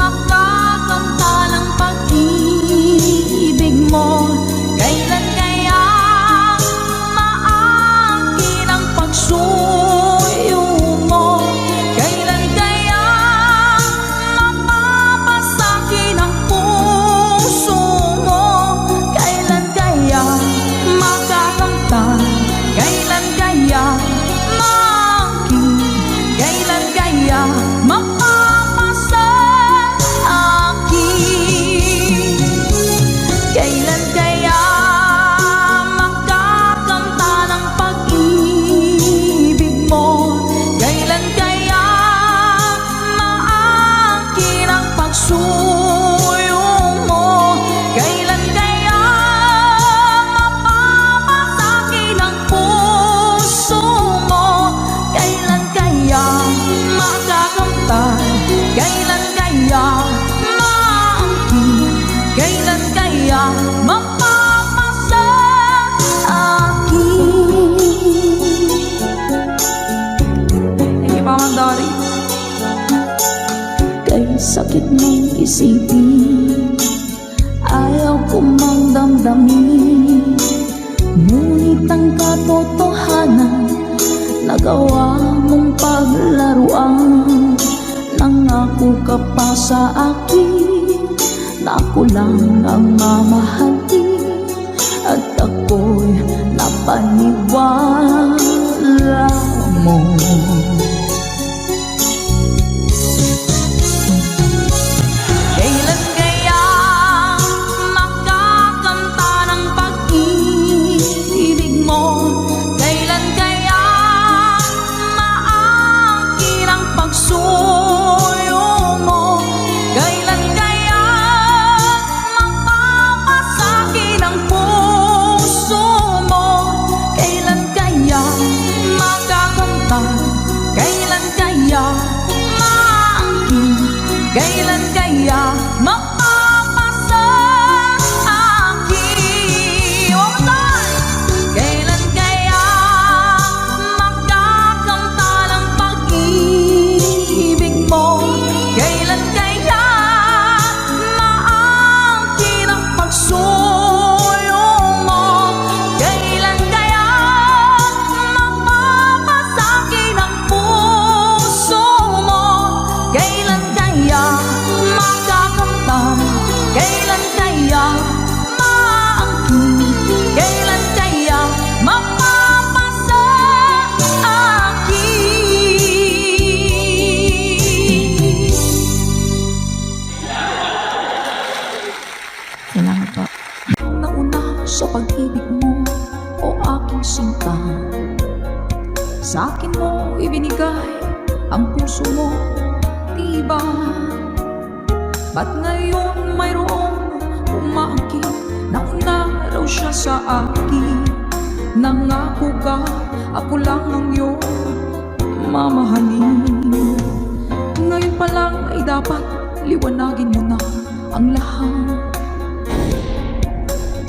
makakanta ng pag-ibig mo? Kailan kaya maangkin ang pagsuyo mo? Kailan kaya mapapasakin ang puso mo? Kailan kaya makakanta? Kailan kaya maangkin? Kailan kaya mapapasa akin? Kailan kaya makakanta ng pag-ibig mo? Kailan kaya maangkin ang pagsuyo mo? Kailan kaya mapapasakin ang puso mo? Kailan kaya makakamtan? Kailan kaya maangkin? Kailan kaya mapapasa akin? Thank you, Mama Dory. Kay sakit mong isipin, ayaw ko mang damdamin, ngunit ang katotohanan nagawa mong paglaruan. Nangako ka pa sa akin na ako lang ang mamahalin, at ako'y napaniwala mo. Kailan kaya makakanta ng pag-ibig mo? Kailan kaya maangkin ang pagsuyo mo? Kailan kaya mapapasakin ang puso mo? Kailan kaya makakanta? Kailan kaya maangkin? Kailan kaya mapapasa akin? One more time! Kailan kaya makakanta ng pag-ibig mo? Kailan kaya maangkin ang pagsuyo mo? Kailan kaya mapapasakin ang puso mo? Kailan kaya makakamtan? Kailan kaya maangkin? Kailan kaya mapapasa akin? Salamat po. Nauna sa pag-ibig mo, o aking sinta. Sa akin mo ibinigay ang puso mo, diba? Ba't ngayon mayroong umaangkin? Nauna raw siya sa akin. Nangako ka, ako lang ang iyong mamahalin. Ngayon pa lang ay dapat liwanagin mo na ang lahat.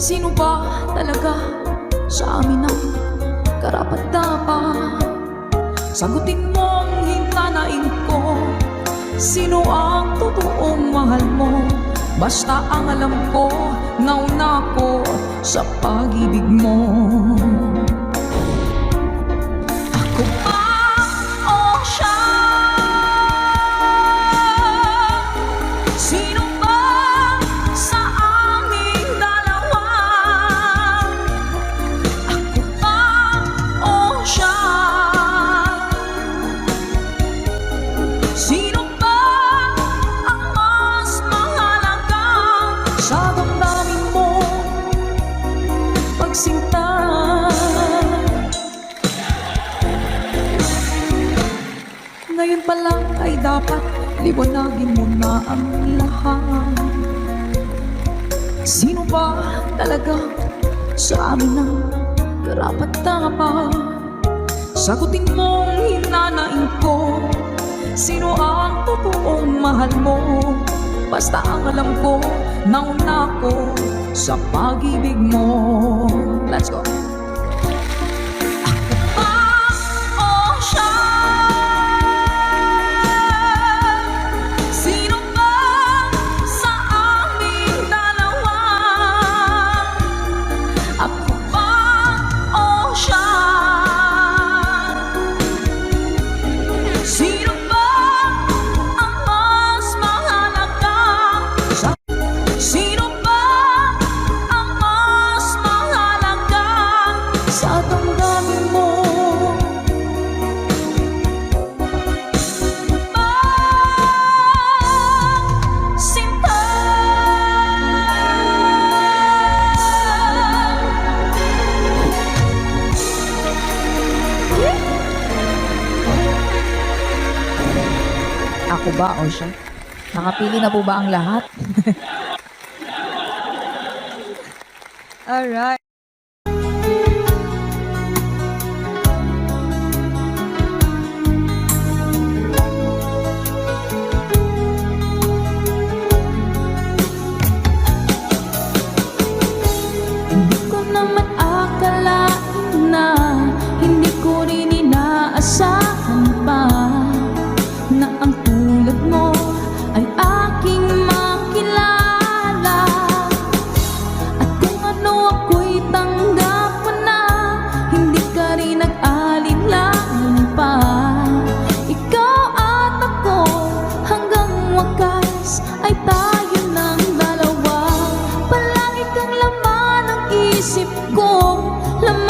Sino ba talaga sa amin ang karapat-dapat? Sagutin mo ang hintanain ko. Sino ang totoong mahal mo? Basta ang alam ko, nauna ko sa pag-ibig mo. Ako ba o siya? Sino ba magsinta. Ngayon pa lang ay dapat liwanagin mo na ang lahat. Sino ba talaga sa amin ang karapat-dapat? Sagutin mo ang hinanaing ko. Sino ang totoong mahal mo? Basta ang alam ko, nauna ko sa pag-ibig mo. Let's go. Ako ba o siya? Nakapili na po ba ang lahat? Alright. Hindi ko naman akalain na hindi ko rin inaasahan pa na ang tulad mo ay aking makilala. At kung ano ako'y tanggap mo na, hindi ka rin nag-alinlangan pa. Ikaw at ako hanggang wakas ay tayo ng dalawa. Palagi kang laman ng isip ko, laman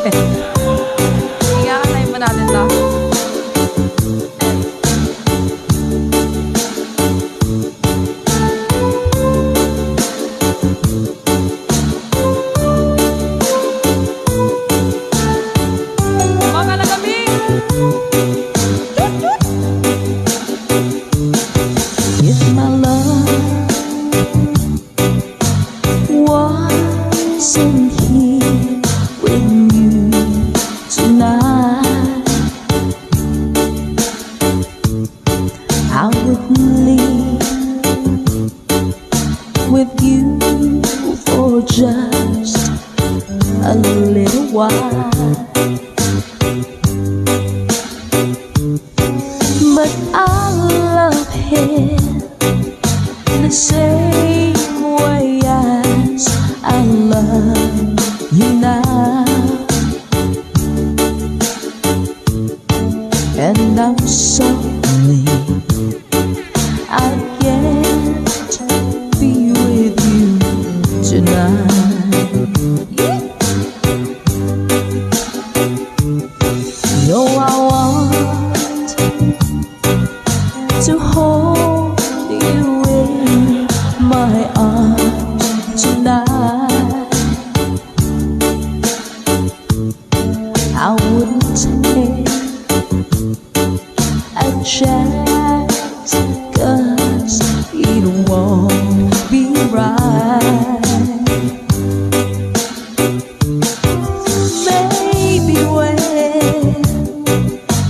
Ikakatayin pa natin to. Mga lagabing! If my love wasn't here with you tonight, I would leave with you for just a little while. But I love him the same way as I love you now. And I'm sorry I can't be with you tonight. No, I want to hold you in my arms tonight. I wouldn't take a chance, 'cause it won't be right. Maybe when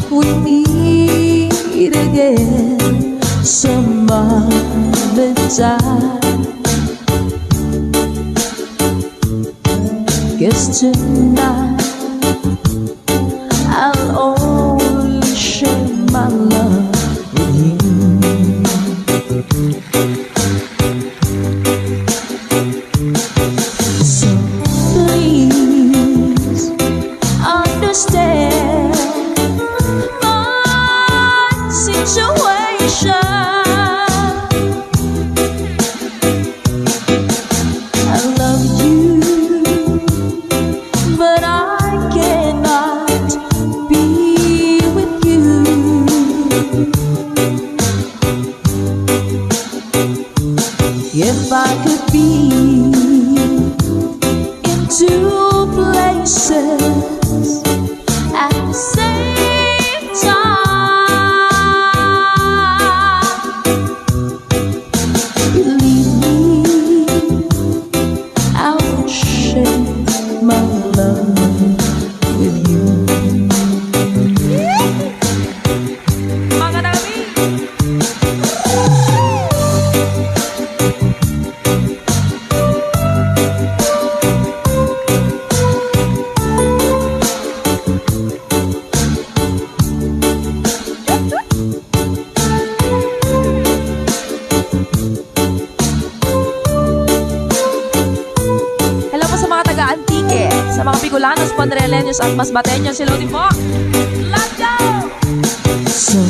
we meet again some other time, 'cause tonight I'll only share my love with you. So please understand my situation. I love you, but I cannot be with you. If I could be in two places at the same time, believe me, I would share my love with you. Mga lagabing! Hello po sa mga taga-Antique, sa mga Bicolanos, Panreleños at Masbateños. Hello din po! Let's go! So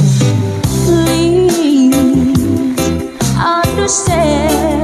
please understand